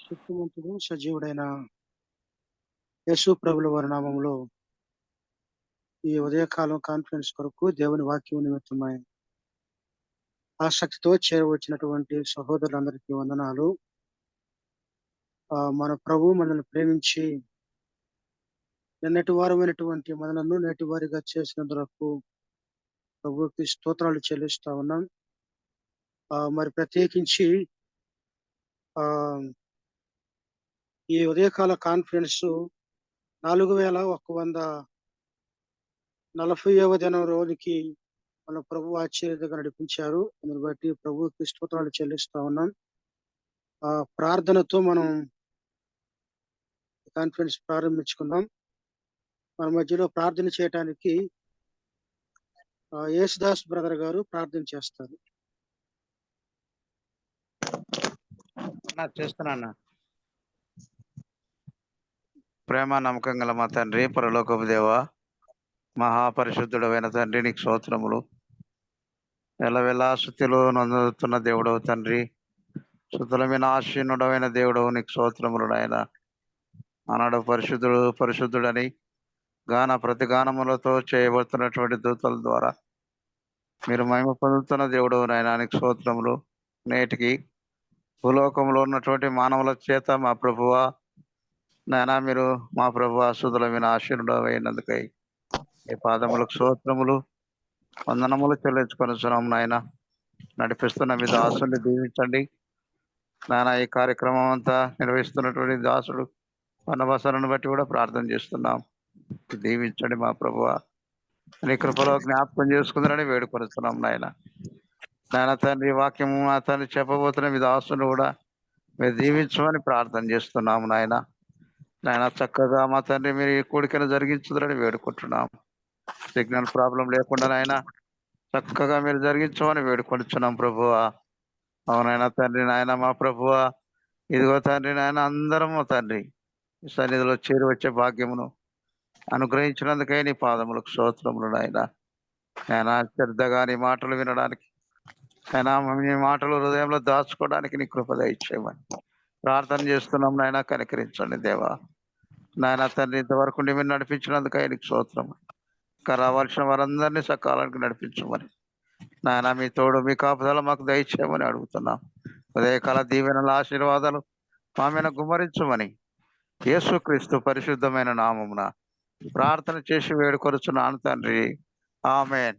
శక్తిమంతుడు సజీవుడైన యేసు ప్రభుల వారి నామములో ఈ ఉదయకాలం కాన్ఫరెన్స్ కొరకు దేవుని వాక్యం నిమిత్తమై ఆసక్తితో చేరవచ్చినటువంటి సహోదరులందరికీ వందనాలు. మన ప్రభు మనల్ని ప్రేమించి నిన్నటి వారమైనటువంటి మనలను నేటి వారిగా చేసినందుకు ప్రభువుకి స్తోత్రాలు చెల్లిస్తా ఉన్నాం. మరి ప్రత్యేకించి ఆ ఈ ఉదయకాల కాన్ఫరెన్స్ 4140వ దినం రోజుకి మన ప్రభు ఆశ్చర్యంగా నడిపించారు. అందుని బట్టి ప్రభువుకి స్తోత్రాలు చెల్లిస్తా ఉన్నాం. ప్రార్థనతో మనం కాన్ఫరెన్స్ ప్రారంభించుకుందాం. మన మధ్యలో ప్రార్థన చేయడానికి యేసుదాస్ బ్రదర్ గారు ప్రార్థన చేస్తారు. చేస్తున్నా. ప్రేమ నమ్మకం గల మా తండ్రి, పరలోకపు దేవ, మహాపరిశుద్ధుడైన తండ్రి, నీకు స్తోత్రములు. ఎల్లవెల్లా స్తుతిలో నందుతున్న దేవుడవు తండ్రి, స్తుతుల మీద ఆశీనుడమైన దేవుడవు, నీకు స్తోత్రములు నాయన. ఆనాడు పరిశుద్ధుడని గాన ప్రతిగానములతో చేయబడుతున్నటువంటి దూతల ద్వారా మీరు మహిమ పొందుతున్న దేవుడవు నాయన, నీకు స్తోత్రములు. నేటికి భూలోకంలో ఉన్నటువంటి మానవుల చేత మా ప్రభువా నాయన, మీరు మా ప్రభువా స్తుతుల మీద ఆశీనుడమైనందుకై ఈ పాదములకు స్తోత్రములు, వందనములు చెల్లించుకొనిస్తున్నాం నాయన. నడిపిస్తున్న మీ దాసుని దీవించండి నాయన. ఈ కార్యక్రమం అంతా నిర్వహిస్తున్నటువంటి దాసుడు వనవాసాలను బట్టి కూడా ప్రార్థన చేస్తున్నాం. దీవించండి మా ప్రభువా, నీ కృపలో జ్ఞాపకం చేసుకుందరని వేడుకొనిస్తున్నాం నాయన. నాయన తండ్రి, వాక్యము మా తండ్రి చెప్పబోతున్న మీ దాసుని కూడా మీరు దీవించమని ప్రార్థన చేస్తున్నాము నాయన. నాయన చక్కగా మా తండ్రి మీరు ఈ కూడికను జరిగించుదరని వేడుకుంటున్నాం. సిగ్నల్ ప్రాబ్లం లేకుండా నాయన చక్కగా మీరు జరిగించమని వేడుకొనిచున్నాం ప్రభువా. అవునైనా తండ్రి నాయన, మా ప్రభువా ఇదిగో తండ్రి నాయన, అందరము తండ్రి ఈ సన్నిధిలో చేరి వచ్చే భాగ్యమును అనుగ్రహించినందుకై నీ పాదములకు స్తోత్రములు నాయన. ఆయన శ్రద్ధగా నీ మాటలు వినడానికి, ఆయన నీ మాటలు హృదయంలో దాచుకోవడానికి నీ కృప దయచేయమని ప్రార్థన చేస్తున్నాం నాయన. కనికరించండి దేవా. నాయన తండ్రి, ఇంతవరకు మీరు నడిపించినందుకై నీకు స్తోత్రం. ఇంకా రావాల్సిన వారందరినీ సకాలానికి నడిపించమని నాయన, మీ తోడు మీ కాపుదల మాకు దయచేయమని అడుగుతున్నాం. ఉదయకాల దీవెనల ఆశీర్వాదాలు మా మీద గుమ్మరించమని యేసుక్రీస్తు పరిశుద్ధమైన నామమున ప్రార్థన చేసి వేడుకొరుచున్నాను తండ్రి, ఆమేన్.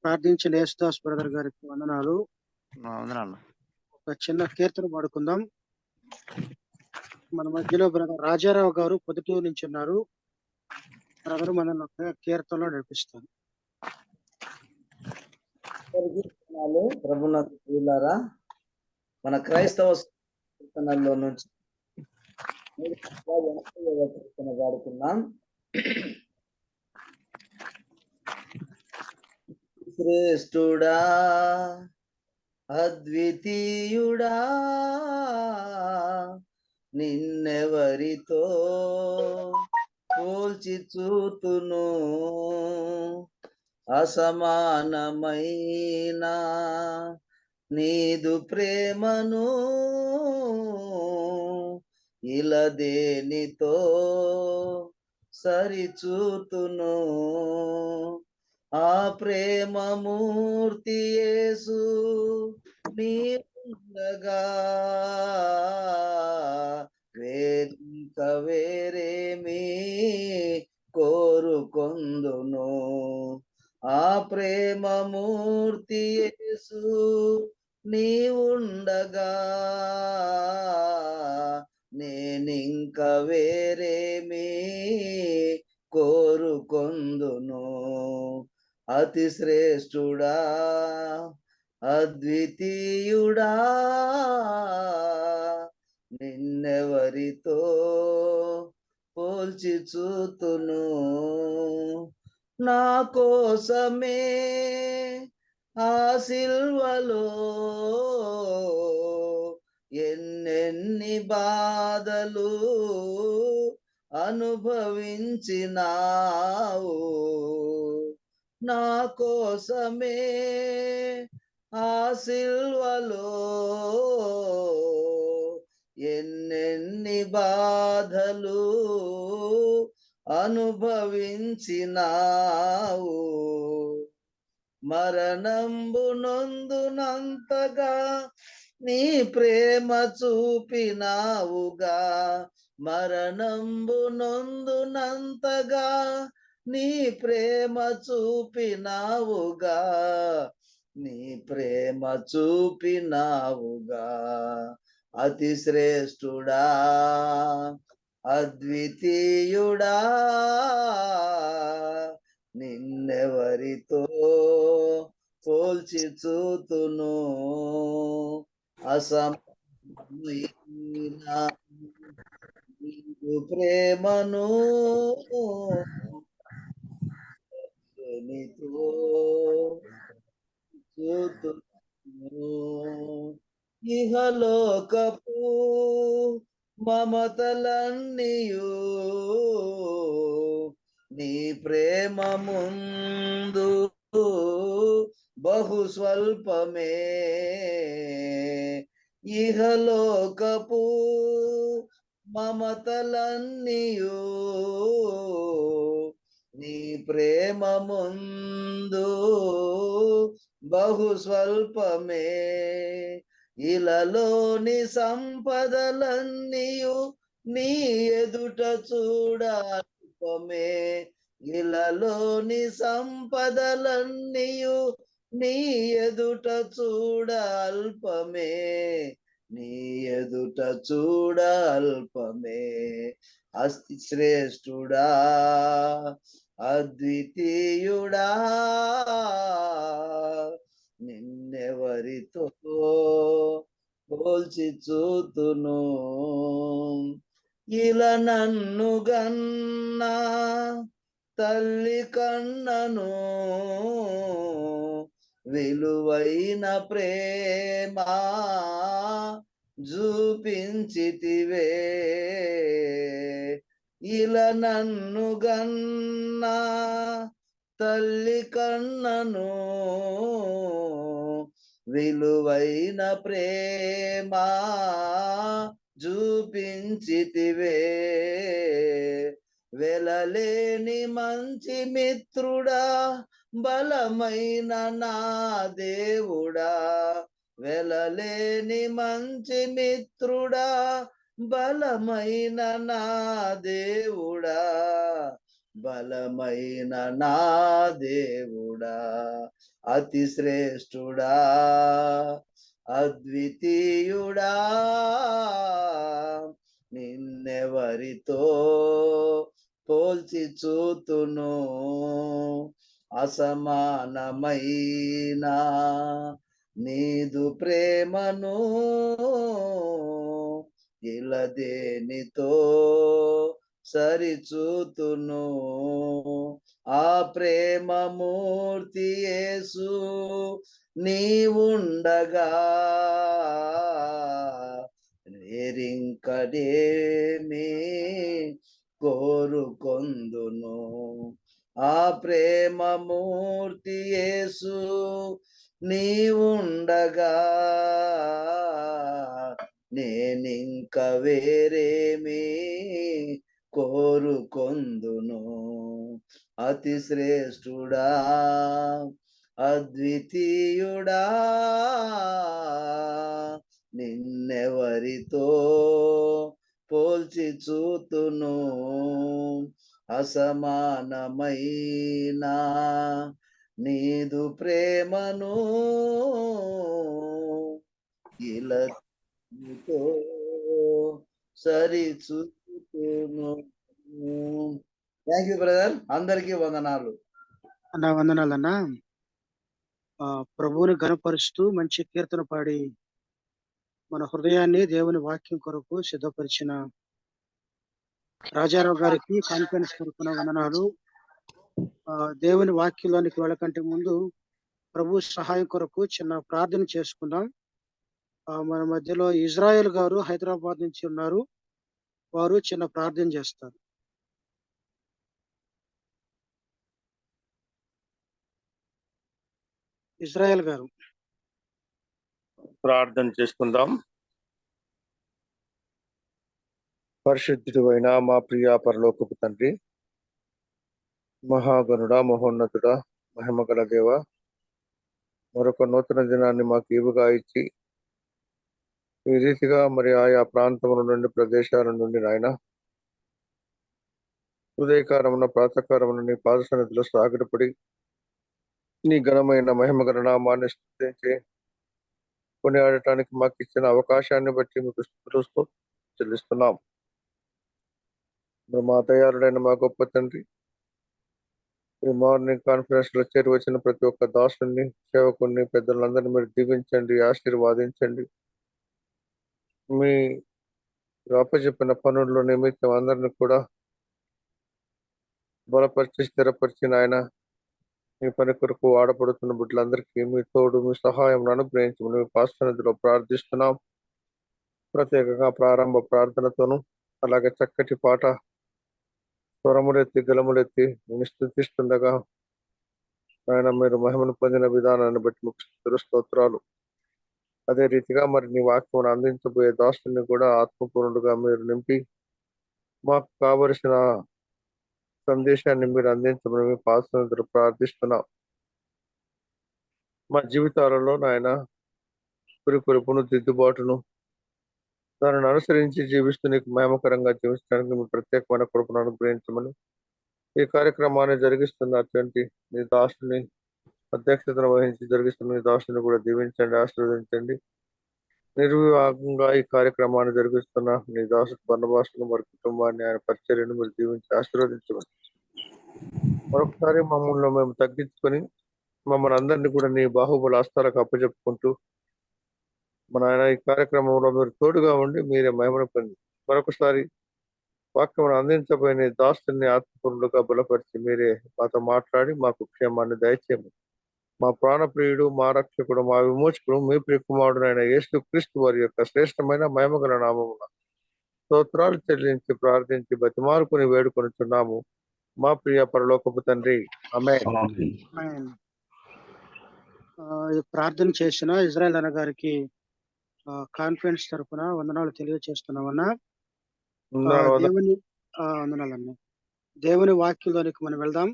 ప్రార్థించిన యేసుదాస్ బ్రదర్ గారికి వందనాలు. ఒక చిన్న కీర్తన పాడుకుందాం. మన మధ్యలో బ్రదర్ రాజారావు గారు పొద్దుటూరు నుంచి ఉన్నారు. బ్రదర్ మనల్ని ఒక కీర్తనలో నడిపిస్తారు. ప్రభునారా, మన క్రైస్తవ కీర్తనల్లో నుంచి కీర్తన పాడుకున్నాం. శ్రేష్ఠుడా, అద్వితీయుడా, నిన్నెవరితో పోల్చి చూతును, అసమానమైన నీదు ప్రేమను ఇలా దేనితో సరిచూతును. ఆ ప్రేమమూర్తి యేసు నీవుండగా వేరేమీ కోరుకొందును. ఆ ప్రేమమూర్తి యేసు నీవుండగా నేనింక వేరేమీ కోరుకొందును. అతి శ్రేష్ఠుడా, అద్వితీయుడా, నిన్నెవరితో పోల్చి చూతును. నా కోసమే ఆ సిల్వలో ఎన్నెన్ని బాధలు అనుభవించినావు. నా కోసమే ఆ సిల్వలో ఎన్నెన్ని బాధలు అనుభవించినావు, మరణంబు నొందునంతగా నీ ప్రేమ చూపినావుగా, మరణంబు నొందునంతగా నీ ప్రేమ చూపినావుగా, నీ ప్రేమ చూపినావుగా. అతి శ్రేష్ఠుడా, అద్వితీయుడా, నిన్నెవరితో పోల్చి చూతును, అసమైన నీదు ప్రేమను నీతో చూతును. ఇహలోకపు మమతలన్నీయు నీ ప్రేమ ముందు బహు స్వల్పమే, ఇహలోకపు మమతలన్నీయు నీ ప్రేమ ముందు బహు స్వల్పమే, ఇలలోని సంపదలన్నీయు నీ ఎదుట చూడాల్పమే, ఇలలోని సంపదలన్నీయు నీ ఎదుట చూడాల్పమే, నీ ఎదుట చూడాల్పమే. అతి శ్రేష్ఠుడా, అద్వితీయుడా, నిన్నెవరితో పోల్చి చూతును. ఇలా నన్ను గన్నా తల్లి కన్నను విలువైన ప్రేమ చూపించితివే, ఇలా నన్ను గన్నా తల్లి కన్నను విలువైన ప్రేమ చూపించితివే, వెలలేని మంచి మిత్రుడా, బలమైన నా దేవుడా, వెలలేని మంచి మిత్రుడా, బలమైన నా దేవుడా, బలమైన నా దేవుడా, అతి శ్రేష్ఠుడా, అద్వితీయుడా, నిన్నెవరితో పోల్చి చూతును, అసమానమైన నీదు ప్రేమను ఇలా దేనితో సరిచూతును, ఆ ప్రేమ మూర్తి యేసు నీవుండగా నేరింకడేమి కోరుకొందును, ఆ ప్రేమ మూర్తి యేసు నీవుండగా నేనింక వేరేమి కోరుకొందును. అతి శ్రేష్ఠుడా, అద్వితీయుడా, నిన్నెవరితో పోల్చి చూతును, అసమానమైన నీదు ప్రేమను ఇలా సరిచూతును. థ్యాంక్ యూ బ్రదర్, అందరికీ వందనాలు. అన్న వందనాలన్నా. ప్రభువుని ఘనపరుస్తూ మంచి కీర్తన పాడి మన హృదయాన్ని దేవుని వాక్యం కొరకు సిద్ధపరిచిన రాజారావు గారికి కాన్ఫరెన్స్ తరపున వందనాలు. దేవుని వాక్యంలోనికి వెళ్ళకంటే ముందు ప్రభు సహాయం కొరకు చిన్న ప్రార్థన చేసుకుందాం. మన మధ్యలో ఇజ్రాయెల్ గారు హైదరాబాద్ నుంచి ఉన్నారు, వారు చిన్న ప్రార్థన చేస్తారు. ఇజ్రాయెల్ గారు. ప్రార్థన చేసుకుందాం. పరిశుద్ధుడు అయిన మా ప్రియ పరలోకపు తండ్రి, మహాగణుడ, మహోన్నతుడ, మహిమగల దేవ, మరొక నూతన దినాన్ని మాకు ఇవుగా ఇచ్చి ఈ రీతిగా మరి ఆయా ప్రాంతముల నుండి ప్రదేశాల నుండి నాయన ఉదయకాలమున ప్రాతకాలమున నీ పాద సన్నిధిలో సాగిరపడి నీ ఘనమైన మహిమగల నామాన్ని స్తుతించి కొనియాడటానికి మాకు ఇచ్చిన అవకాశాన్ని బట్టి మీకు స్తుతులు చెల్లిస్తున్నాం. మా దయాళుడైన మా గొప్ప తండ్రి, ఈ మార్నింగ్ కాన్ఫరెన్స్ లో చేరి వచ్చిన ప్రతి ఒక్క దాసుని, సేవకుని, పెద్దలందరినీ మీరు దీవించండి, ఆశీర్వాదించండి. మీ అప్పచెప్పిన పనుల్లో నిమిత్తం అందరినీ కూడా బలపరిచి స్థిరపరిచిన ఆయన మీ పని కొరకు ఆడపడుతున్న బిడ్డలందరికీ మీ తోడు, మీ సహాయం అనుగ్రహించమని మీ పాసన్నిధిలో ప్రార్థిస్తున్నాం. ప్రత్యేకంగా ప్రారంభ ప్రార్థనతోనూ అలాగే చక్కటి పాట స్వరములెత్తి గలములెత్తి నేను స్తుతిస్తుండగా ఆయన మీరు మహిమను పొందిన విధానాన్ని బట్టి మీకు స్తోత్రాలు. అదే రీతిగా మరి నీ వాక్యం అందించబోయే దాసుని కూడా ఆత్మపూర్ణుడుగా మీరు నింపి మాకు కావలసిన సందేశాన్ని మీరు అందించమని మీ పాసన్నిధిలో ప్రార్థిస్తున్నాం. మా జీవితాలలో నాయన పురుపును దిద్దుబాటును దానిని అనుసరించి జీవిస్తూ నీకు మహిమకరంగా జీవించడానికి మీ ప్రత్యేకమైన కృపను అనుగ్రహించమని ఈ కార్యక్రమాన్ని జరిగిస్తున్నటువంటి నీ దాసుని అధ్యక్షతను వహించి జరిగిస్తున్న నీ దాసుని కూడా దీవించండి, ఆశీర్వదించండి. నిర్వివాహంగా ఈ కార్యక్రమాన్ని జరిగిస్తున్న నీ దాసు బర్నబాసును వారి కుటుంబాన్ని ఆయన పరిచర్యను మీరు దీవించి ఆశీర్వదించమని మరొకసారి మమ్మల్ని మేము తగ్గించుకొని మమ్మల్ని అందరినీ కూడా నీ బాహుబల హస్తాలకు అప్పచెప్పుకుంటూ మన ఆయన ఈ కార్యక్రమంలో మీరు తోడుగా ఉండి మీరే మహిమను పొంది మరొకసారి వాక్యం అందించబోయే దాస్తుని ఆత్మపూర్ణులుగా బలపరిచి మీరే మాతో మాట్లాడి మాకు క్షేమాన్ని దయచేయమని మా ప్రాణప్రియుడు, మా రక్షకుడు, మా విమోచకుడు, మీ ప్రియకుమారుడు అయిన యేసు క్రీస్తు వారి యొక్క శ్రేష్టమైన మహిమగల నామమున స్తోత్రాలు చెల్లించి ప్రార్థించి బతిమారుకుని వేడుకొనుచున్నాము మా ప్రియ పరలోకపు తండ్రి. ఆమేన్. ప్రార్థన చేసిన ఇజ్రాయెల్ అన్న గారికి కాన్ఫరెన్స్ తరఫున వందనాలు తెలియజేస్తున్నామన్నా. దేవుని వందనాలన్నా. దేవుని వాక్యంలోనికి మనం వెళ్దాం.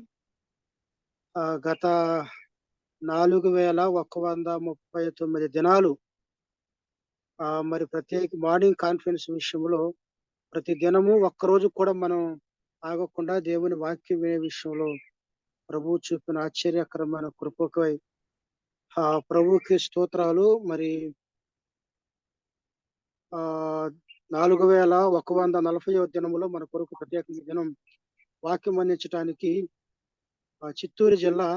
గత 4139 దినాలు మరి ప్రత్యేక మార్నింగ్ కాన్ఫరెన్స్ విషయంలో ప్రతి దినము ఒక్కరోజు కూడా మనం ఆగకుండా దేవుని వాక్యం వినే విషయంలో ప్రభువు చూపిన ఆశ్చర్యకరమైన కృపకై ప్రభువుకి స్తోత్రాలు. మరి 4140వ దినములో మన కొరకు ప్రత్యేక దినం వాక్యం అందించడానికి చిత్తూరు జిల్లా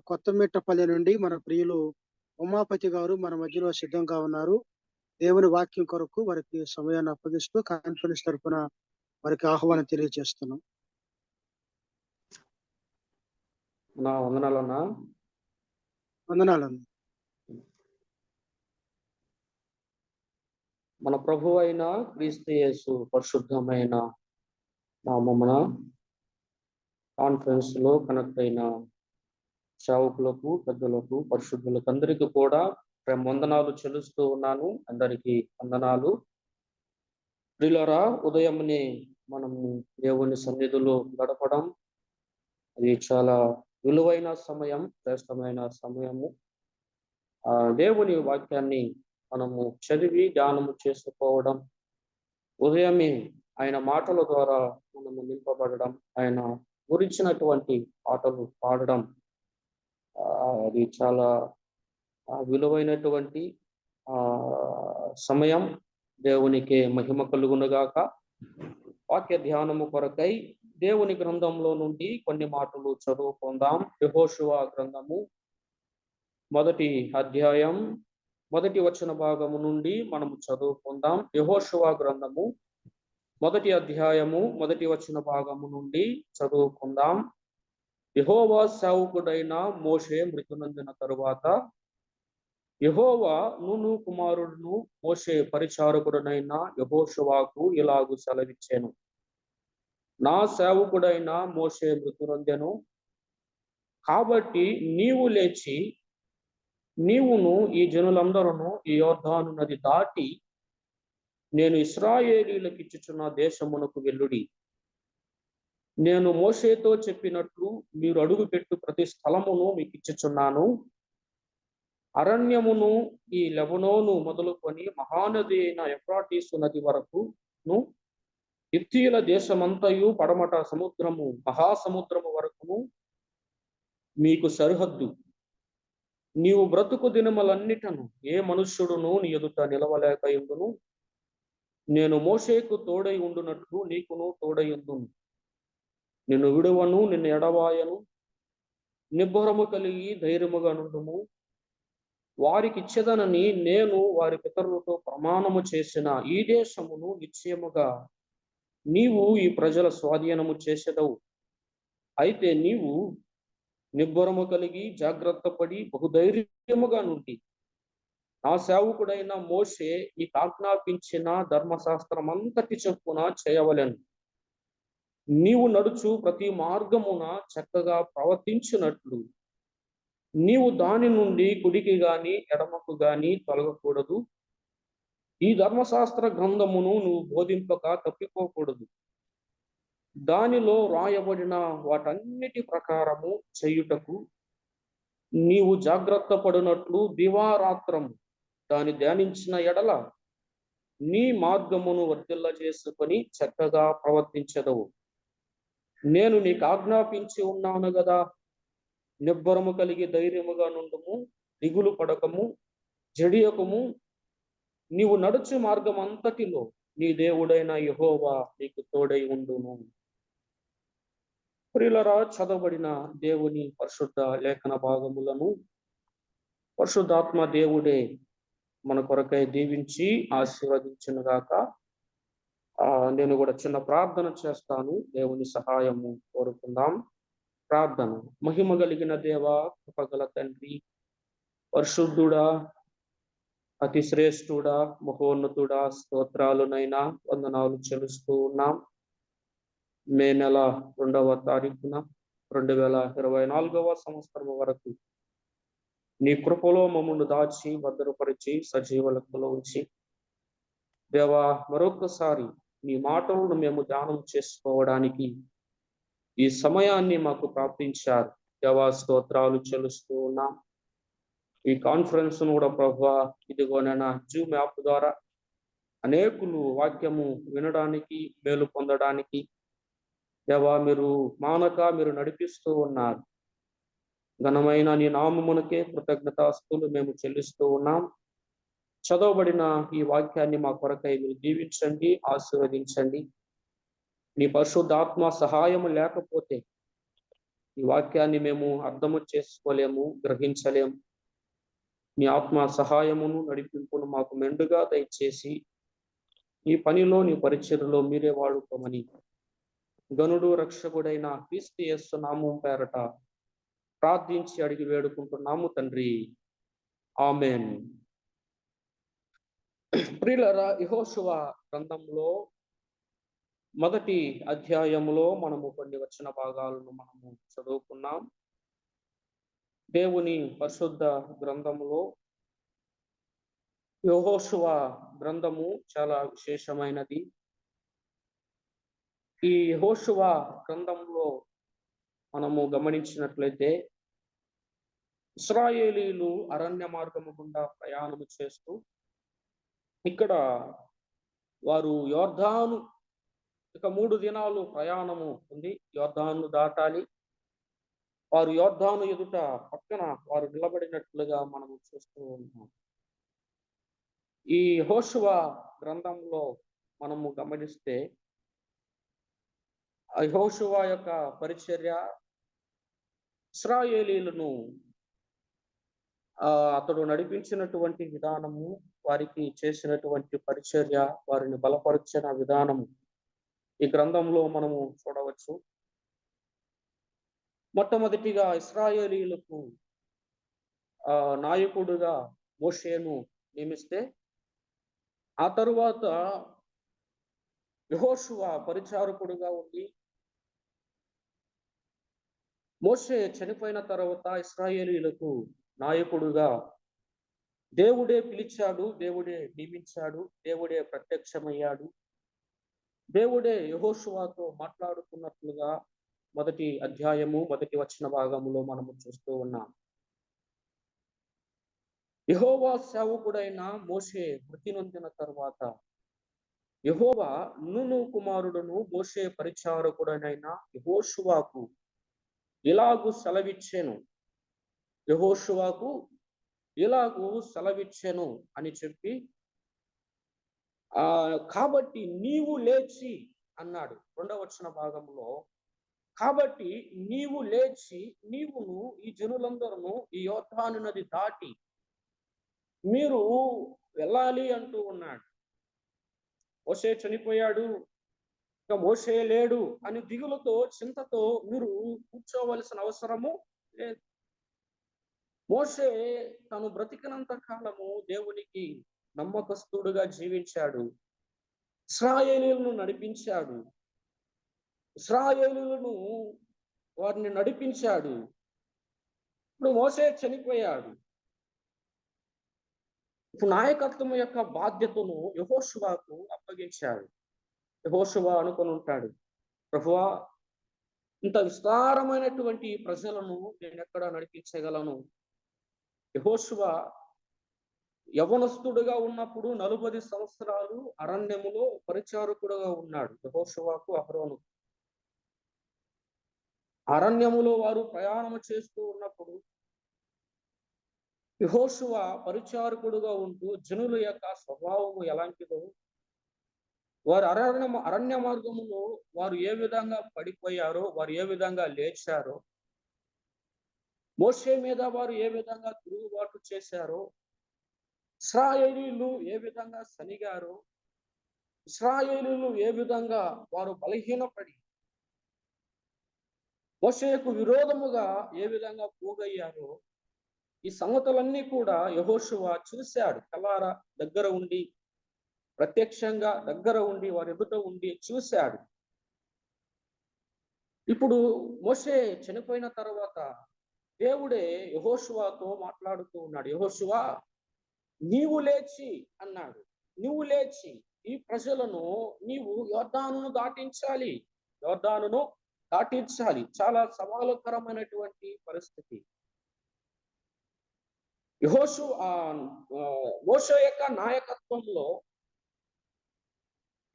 కొత్తమిట్టపల్లి నుండి మన ప్రియులు ఉమాపతి గారు మన మధ్యలో సిద్ధంగా ఉన్నారు. దేవుని వాక్యం కొరకు వారికి సమయాన్ని అప్పగిస్తూ కాన్ఫరెన్స్ తరఫున వారికి ఆహ్వానం తెలియజేస్తున్నాం. వందనాలన్నా. మన ప్రభు అయిన క్రీస్తు యేసు పరిశుద్ధమైన నామమున కాన్ఫరెన్స్ లో కనెక్ట్ అయిన సేవకులకు, పెద్దలకు, పరిశుద్ధులకు అందరికీ కూడా ప్రేమ వందనాలు చెల్లిస్తూ ఉన్నాను. అందరికీ వందనాలు. ప్రియులారా, ఉదయంని మనం దేవుని సన్నిధిలో గడపడం అది చాలా విలువైన సమయం, శ్రేష్టమైన సమయము. దేవుని వాక్యాన్ని మనము చదివి ధ్యానము చేసుకోవడం, ఉదయమే ఆయన మాటల ద్వారా మనము నింపబడడం, ఆయన గురించినటువంటి పాటలు పాడడం అది చాలా విలువైనటువంటి సమయం. దేవునికి మహిమ కలుగునుగాక. వాక్య ధ్యానము కొరకై దేవుని గ్రంథంలో నుండి కొన్ని మాటలు చదువుకుందాం. యెహోషువ గ్రంథము 1వ అధ్యాయం 1వ వచన భాగము నుండి మనము చదువుకుందాం. యెహోషువ గ్రంథము 1వ అధ్యాయము 1వ వచన భాగము నుండి చదువుకుందాం. యెహోవా సేవకుడైన మోషే మృతి నొందిన తరువాత యెహోవా నూను కుమారుడును మోషే పరిచారకుడనైన యెహోషువకు ఇలాగు సెలవిచ్చెను. నా సేవకుడైన మోషే మృతి నొందెను కాబట్టి నీవు లేచి నీవును ఈ జనులందరూ ఈ యొర్దాను నది దాటి నేను ఇశ్రాయేలీయులకు ఇచ్చుచున్న దేశమునకు వెళ్ళుడి. నేను మోషేతో చెప్పినట్లు మీరు అడుగుపెట్టు ప్రతి స్థలమును మీకు ఇచ్చుచున్నాను. అరణ్యమును ఈ లెబనోను మొదలుకొని మహానది అయిన ఎఫ్రాటీసు నది వరకును, హిత్తీయుల దేశమంతయు పడమట సముద్రము మహాసముద్రము వరకును మీకు సరిహద్దు. నీవు బ్రతుకు దినములన్నిటను ఏ మనుష్యుడును నీ ఎదుట నిలవలేకయుండును. నేను మోషేకు తోడై ఉండునట్లు నీకును తోడై ఉండును. నిన్ను విడువను, నిన్ను ఎడబాయను. నిబ్బరము కలిగి ధైర్యముగా నుండుము. వారికి ఇచ్చేదనని నేను వారి పితరులతో ప్రమాణము చేసిన ఈ దేశమును నిశ్చయముగా నీవు ఈ ప్రజల స్వాధీనము చేసేదవు. అయితే నీవు నిబ్బరము కలిగి జాగ్రత్త పడి బహుధైర్యముగా నుండి నా సేవకుడైన మోషే నీకు ఆజ్ఞాపించిన ధర్మశాస్త్రం అంతటి చొప్పున చేయవలెను. నీవు నడుచు ప్రతి మార్గమున చక్కగా ప్రవర్తించినట్లు నీవు దాని నుండి కుడికి గాని ఎడమకు గాని తొలగకూడదు. ఈ ధర్మశాస్త్ర గ్రంథమును నువ్వు బోధింపక తప్పిపోకూడదు. దానిలో రాయబడిన వాటన్నిటి ప్రకారము చేయుటకు నీవు జాగ్రత్త పడినట్లు దివారాత్రము దాని ధ్యానించిన ఎడల నీ మార్గమును వర్ధిల్ల చేసుకొని చక్కగా ప్రవర్తించదవు. నేను నీకు ఆజ్ఞాపించి ఉన్నాను గదా. నిబ్బరము కలిగి ధైర్యముగా నుండుము, దిగులు పడకము, జడియకము. నీవు నడుచు మార్గం అంతటిలో నీ దేవుడైన యెహోవా నీకు తోడై ఉండును. ప్రియులరా, చదవబడిన దేవుని పరిశుద్ధ లేఖన భాగములను పరిశుద్ధాత్మ దేవుడే మన కొరకై దీవించి ఆశీర్వదించునుగాక. నేను కూడా చిన్న ప్రార్థన చేస్తాను. దేవుని సహాయము కోరుకుందాం. ప్రార్థన. మహిమ కలిగిన దేవా, కృపగల తండ్రి, పరిశుద్ధుడా, అతి శ్రేష్ఠుడా, మహోన్నతుడా, స్తోత్రాలునైనా వందనాలు చెల్లిస్తూ ఉన్నాం. మే నెల 2వ తారీఖున 2024వ సంవత్సరం వరకు నీ కృపలో మమ్మల్ని దాచి భద్రపరిచి సజీవ లెక్కలో ఉంచి దేవా, మరొకసారి నీ మాటలను మేము ధ్యానం చేసుకోవడానికి ఈ సమయాన్ని మాకు ప్రాప్తించారు. దేవా, స్తోత్రాలు చెల్లిస్తూ ఉన్నాం. ఈ కాన్ఫరెన్స్ కూడా ప్రభువా, ఇదిగోనైనా జూమ్ యాప్ ద్వారా అనేకులు వాక్యము వినడానికి, మేలు పొందడానికి దేవా మీరు మానక మీరు నడిపిస్తూ ఉన్నారు. ఘనమైన నీ నామమునకే కృతజ్ఞతాస్తులు మేము చెల్లిస్తూ ఉన్నాం. చదవబడిన ఈ వాక్యాన్ని మా కొరకై మీరు దీవించండి, ఆశీర్వదించండి. నీ పరిశుద్ధాత్మ సహాయము లేకపోతే ఈ వాక్యాన్ని మేము అర్థము చేసుకోలేము, గ్రహించలేము. నీ ఆత్మ సహాయమును నడిపింపును మాకు మెండుగా దయచేసి ఈ పనిలో, నీ పరిచర్యలో మీరే వాడుకోమని గనుడు రక్షకుడైన క్రీస్తు యేసు నామం పేరట ప్రార్థించి అడిగి వేడుకుంటున్నాము తండ్రి. ఆమేన్. ప్రియులరా, యెహోషువ గ్రంథంలో మొదటి అధ్యాయములో మనము కొన్ని వచన భాగాలను మనము చదువుకున్నాం. దేవుని పరిశుద్ధ గ్రంథములో యెహోషువ గ్రంథము చాలా విశేషమైనది. ఈ యెహోషువ గ్రంథంలో మనము గమనించినట్లయితే ఇశ్రాయేలీయులు అరణ్య మార్గము గుండా ప్రయాణము చేస్తూ ఇక్కడ వారు యొర్దాను, ఇక 3 దినాలు ప్రయాణము ఉంది. యొర్దాను దాటాలి. వారు యొర్దాను ఎదుట పక్కన వారు నిలబడినట్లుగా మనము చూస్తూ ఉన్నాం. ఈ యెహోషువ గ్రంథంలో మనము గమనిస్తే యెహోషువ యొక్క పరిచర్య, ఇశ్రాయేలీయులను అతడు నడిపించినటువంటి విధానము, వారికి చేసినటువంటి పరిచర్య, వారిని బలపరిచిన విధానము ఈ గ్రంథంలో మనము చూడవచ్చు. మొట్టమొదటిగా ఇశ్రాయేలీయులకు నాయకుడుగా మోషేను నియమిస్తే, ఆ తరువాత యెహోషువ పరిచారకుడుగా ఉండి, మోషే చనిపోయిన తర్వాత ఇశ్రాయేలీయులకు నాయకుడుగా దేవుడే పిలిచాడు, దేవుడే నియమించాడు, దేవుడే ప్రత్యక్షమయ్యాడు, దేవుడే యెహోషువతో మాట్లాడుతున్నట్లుగా మొదటి అధ్యాయము మొదటి వచన భాగములో మనము చూస్తూ ఉన్నాం. యెహోవా సేవకుడైన మోషే మృతి నొందిన తరువాత యెహోవా నూను కుమారుడును మోషే పరిచారకుడనైన యెహోషువకు ఇలాగు సెలవిచ్చెను, యెహోషువకు ఇలాగు సెలవిచ్చెను అని చెప్పి కాబట్టి నీవు లేచి అన్నాడు. 2వ వచన భాగంలో కాబట్టి నీవు లేచి నీవును ఈ జనులందరూ ఈ యోర్దాను నది దాటి మీరు వెళ్ళాలి అంటూ ఉన్నాడు. మోషే చనిపోయాడు, ఇక మోషే లేడు అని దిగులుతో చింతతో మీరు కూర్చోవలసిన అవసరము లేదు. మోషే తను బ్రతికినంత కాలము దేవునికి నమ్మకస్తుడుగా జీవించాడు, ఇశ్రాయేలీయులను నడిపించాడు, ఇశ్రాయేలీయులను వారిని నడిపించాడు. ఇప్పుడు మోషే చనిపోయాడు. ఇప్పుడు నాయకత్వం యొక్క బాధ్యతను యెహోషువకు అప్పగించాడు. యెహోషువ అనుకొని ఉంటాడు, ప్రభువా ఇంత విస్తారమైనటువంటి ప్రజలను నేను ఎక్కడ నడిపించగలను? యెహోషువ యవనస్తుడుగా ఉన్నప్పుడు 40 సంవత్సరాలు అరణ్యములో పరిచారకుడుగా ఉన్నాడు. యెహోషువకు అహరోను అరణ్యములో వారు ప్రయాణం చేస్తూ ఉన్నప్పుడు యెహోషువ పరిచారకుడుగా ఉంటూ జనుల యొక్క స్వభావము ఎలాంటిదో, వారు అరణ్య మార్గములో వారు ఏ విధంగా పడిపోయారో, వారు ఏ విధంగా లేచారో, మోషే మీద వారు ఏ విధంగా తిరుగుబాటు చేశారో, ఇశ్రాయేలీయులు ఏ విధంగా సనిగారో, ఇశ్రాయేలీయులు ఏ విధంగా వారు బలహీనపడి మోషేకు విరోధముగా ఏ విధంగా పోగయ్యారో, ఈ సంగతులన్నీ కూడా యెహోషువ చూశాడు. కల్లారా దగ్గర ఉండి, ప్రత్యక్షంగా దగ్గర ఉండి, వారి ఎదుట ఉండి చూశాడు. ఇప్పుడు మోషే చనిపోయిన తర్వాత దేవుడే యెహోషువతో మాట్లాడుతూ ఉన్నాడు. యెహోషువ నీవు లేచి అన్నాడు, నువ్వు లేచి ఈ ప్రజలను నీవు యోర్దానును దాటించాలి, యోర్దానును దాటించాలి. చాలా సవాలుకరమైనటువంటి పరిస్థితి. మోషే యొక్క నాయకత్వంలో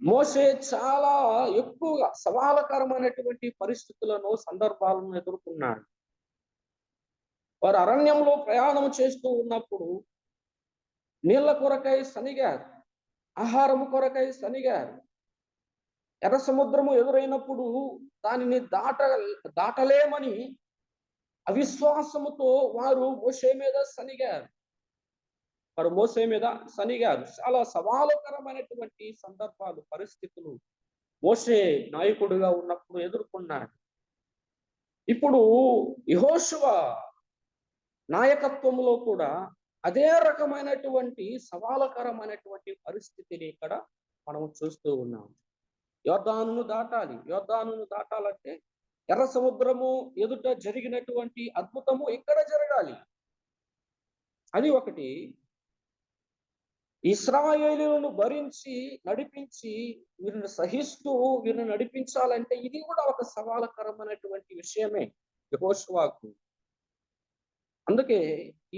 మోషే చాలా ఎక్కువగా సవాలకరమైనటువంటి పరిస్థితులను, సందర్భాలను ఎదుర్కొన్నాడు. వారు అరణ్యంలో ప్రయాణం చేస్తూ ఉన్నప్పుడు నీళ్ల కొరకై సనిగారు, ఆహారము కొరకై సనిగారు. ఎర్ర సముద్రము ఎదురైనప్పుడు దానిని దాటలేమని అవిశ్వాసముతో వారు మోషే మీద సనిగారు. చాలా సవాలుకరమైనటువంటి సందర్భాలు, పరిస్థితులు మోషే నాయకుడిగా ఉన్నప్పుడు ఎదుర్కొన్నాడు. ఇప్పుడు యెహోషువ నాయకత్వంలో కూడా అదే రకమైనటువంటి సవాలుకరమైనటువంటి పరిస్థితిని ఇక్కడ మనం చూస్తూ ఉన్నాం. యోర్దానును దాటాలి. యోర్దానును దాటాలంటే ఎర్ర సముద్రము ఎదుట జరిగినటువంటి అద్భుతము ఇక్కడ జరగాలి. అది ఒకటి. ఇశ్రాయేలీయులను భరించి నడిపించి వీరిని సహిస్తూ వీరిని నడిపించాలంటే ఇది కూడా ఒక సవాలకరమైనటువంటి విషయమే యెహోషువకు. అందుకే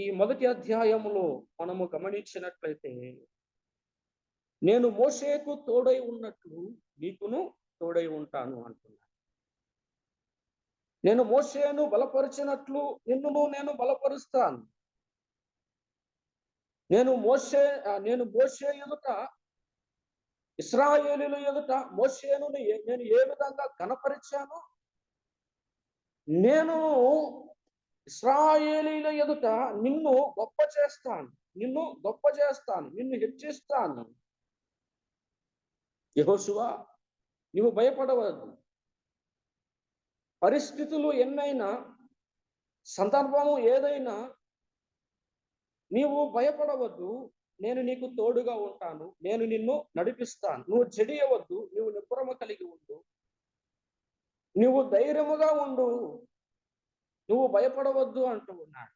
ఈ మొదటి అధ్యాయములో మనము గమనించినట్లయితే, నేను మోషేకు తోడై ఉన్నట్లు నీకును తోడై ఉంటాను అంటున్నాను. నేను మోషేను బలపరిచినట్లు నిన్నును నేను బలపరుస్తాను. నేను మోషే ఎదుట, ఇశ్రాయేలీయుల ఎదుట మోషేను నేను ఏ విధంగా ఘనపరిచానో, నేను ఇశ్రాయేలీయుల ఎదుట నిన్ను గొప్ప చేస్తాను, నిన్ను హెచ్చిస్తాను. యెహోషువ నువ్వు భయపడవద్దు. పరిస్థితులు ఎన్నైనా, సందర్భము ఏదైనా నీవు భయపడవద్దు. నేను నీకు తోడుగా ఉంటాను, నేను నిన్ను నడిపిస్తాను. నువ్వు జడియవద్దు, నువ్వు నిబ్బరము కలిగి ఉండు, నువ్వు ధైర్యముగా ఉండు, నువ్వు భయపడవద్దు అంటూ ఉన్నాడు.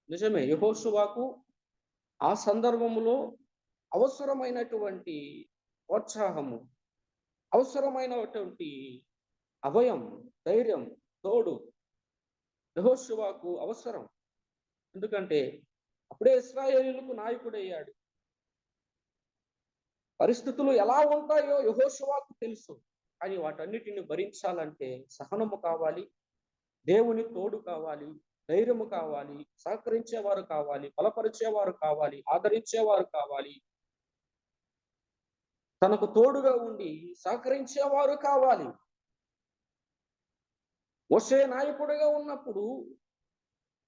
నిజమే, యెహోషువకు ఆ సందర్భంలో అవసరమైనటువంటి ప్రోత్సాహము, అవసరమైనటువంటి అభయం, ధైర్యం, తోడు యెహోషువకు అవసరం. ఎందుకంటే అప్పుడే ఇశ్రాయేలీయులకు నాయకుడయ్యాడు. పరిస్థితులు ఎలా ఉంటాయో యెహోషువకు తెలుసు. కానీ వాటన్నిటిని భరించాలంటే సహనము కావాలి, దేవుని తోడు కావాలి, ధైర్యము కావాలి, సహకరించేవారు కావాలి, బలపరిచేవారు కావాలి, ఆదరించేవారు కావాలి, తనకు తోడుగా ఉండి సహకరించేవారు కావాలి. మోషే నాయకుడిగా ఉన్నప్పుడు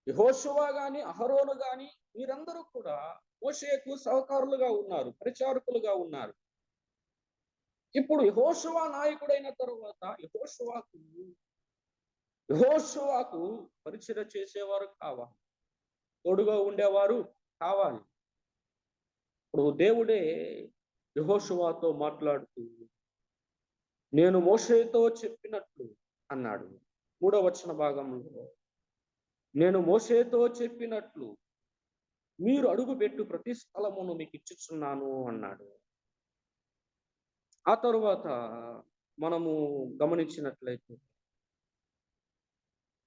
యెహోషువ గాని, అహరోను గాని వీరందరూ కూడా మోషేకు సహకారులుగా ఉన్నారు, పరిచారకులుగా ఉన్నారు. ఇప్పుడు యెహోషువ నాయకుడైన తరువాత యెహోషువకు పరిచర్య చేసేవారు కావాలి, తోడుగా ఉండేవారు కావాలి. ఇప్పుడు దేవుడే యెహోషువతో మాట్లాడుతూ నేను మోషేతో చెప్పినట్లు అన్నాడు. 3వ వచన భాగంలో నేను మోషేతో చెప్పినట్లు మీరు అడుగుపెట్టు ప్రతి స్థలమును మీకు ఇచ్చుచున్నాను అన్నాడు. ఆ తరువాత మనము గమనించినట్లయితే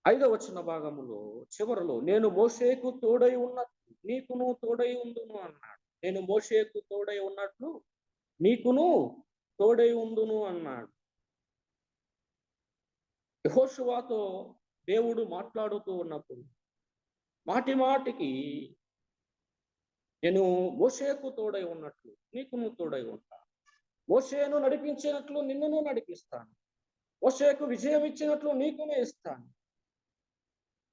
5వ వచన భాగములో చివరలో నేను మోషేకు తోడై ఉన్నట్లు నీకును తోడై ఉందును అన్నాడు. నేను మోషేకు తోడై ఉన్నట్లు నీకును తోడై ఉందును అన్నాడు. యెహోషువతో దేవుడు మాట్లాడుతూ ఉన్నప్పుడు మాటి మాటికి నేను మోషేకు తోడై ఉన్నట్లు నీకును తోడై ఉంటాను, మోషేను నడిపించినట్లు నిన్నును నడిపిస్తాను, మోషేకు విజయం ఇచ్చినట్లు నీకునే ఇస్తాను,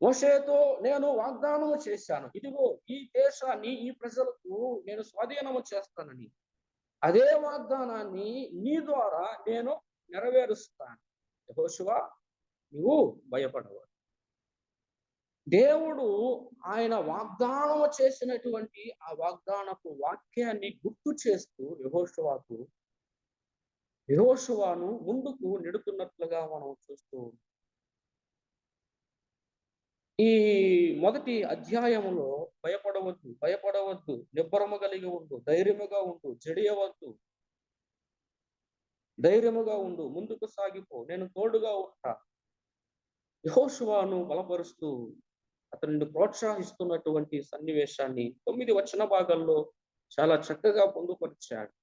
మోషేతో నేను వాగ్దానము చేశాను, ఇదిగో ఈ దేశాన్ని ఈ ప్రజలకు నేను స్వాధీనము చేస్తానని. అదే వాగ్దానాన్ని నీ ద్వారా నేను నెరవేరుస్తాను. యెహోషువ నువ్వు భయపడవు. దేవుడు ఆయన వాగ్దానము చేసినటువంటి ఆ వాగ్దానపు వాక్యాన్ని గుర్తు చేస్తూ యెహోషువను ముందుకు నెడుతున్నట్లుగా మనం చూస్తూ ఈ మొదటి అధ్యాయములో భయపడవద్దు, నిబ్బరము కలిగి ఉండు, ధైర్యముగా ఉండు, జడియవద్దు, ధైర్యముగా ఉండు, ముందుకు సాగిపో, నేను తోడుగా ఉంటా. యెహోషువను బలపరుస్తూ అతనిని ప్రోత్సహిస్తున్నటువంటి సన్నివేశాన్ని 9 వచన భాగాల్లో చాలా చక్కగా పొందుపరిచాడు.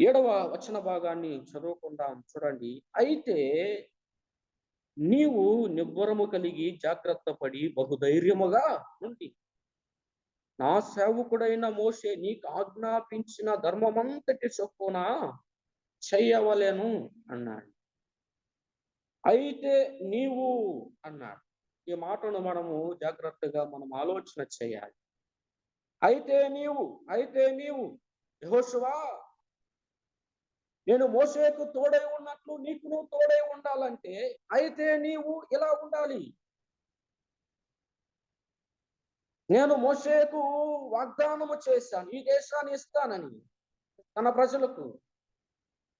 7వ వచన భాగాన్ని చదువుకుందాం, చూడండి. అయితే నీవు నిబ్బరము కలిగి జాగ్రత్త పడి బహుధైర్యముగా ఉండి నా సేవకుడైన మోషే నీకు ఆజ్ఞాపించిన ధర్మమంతటి చొప్పున చెయ్యవలెను అన్నాడు. అయితే నీవు అన్నాడు. ఈ మాటను మనము జాగ్రత్తగా మనం ఆలోచన చేయాలి. అయితే నీవు యెహోషువ నేను మోషేకు తోడై ఉన్నట్లు నీకును తోడై ఉండాలంటే అయితే నీవు ఇలా ఉండాలి. నేను మోషేకు వాగ్దానము చేశాను, ఈ దేశాన్ని ఇస్తానని తన ప్రజలకు.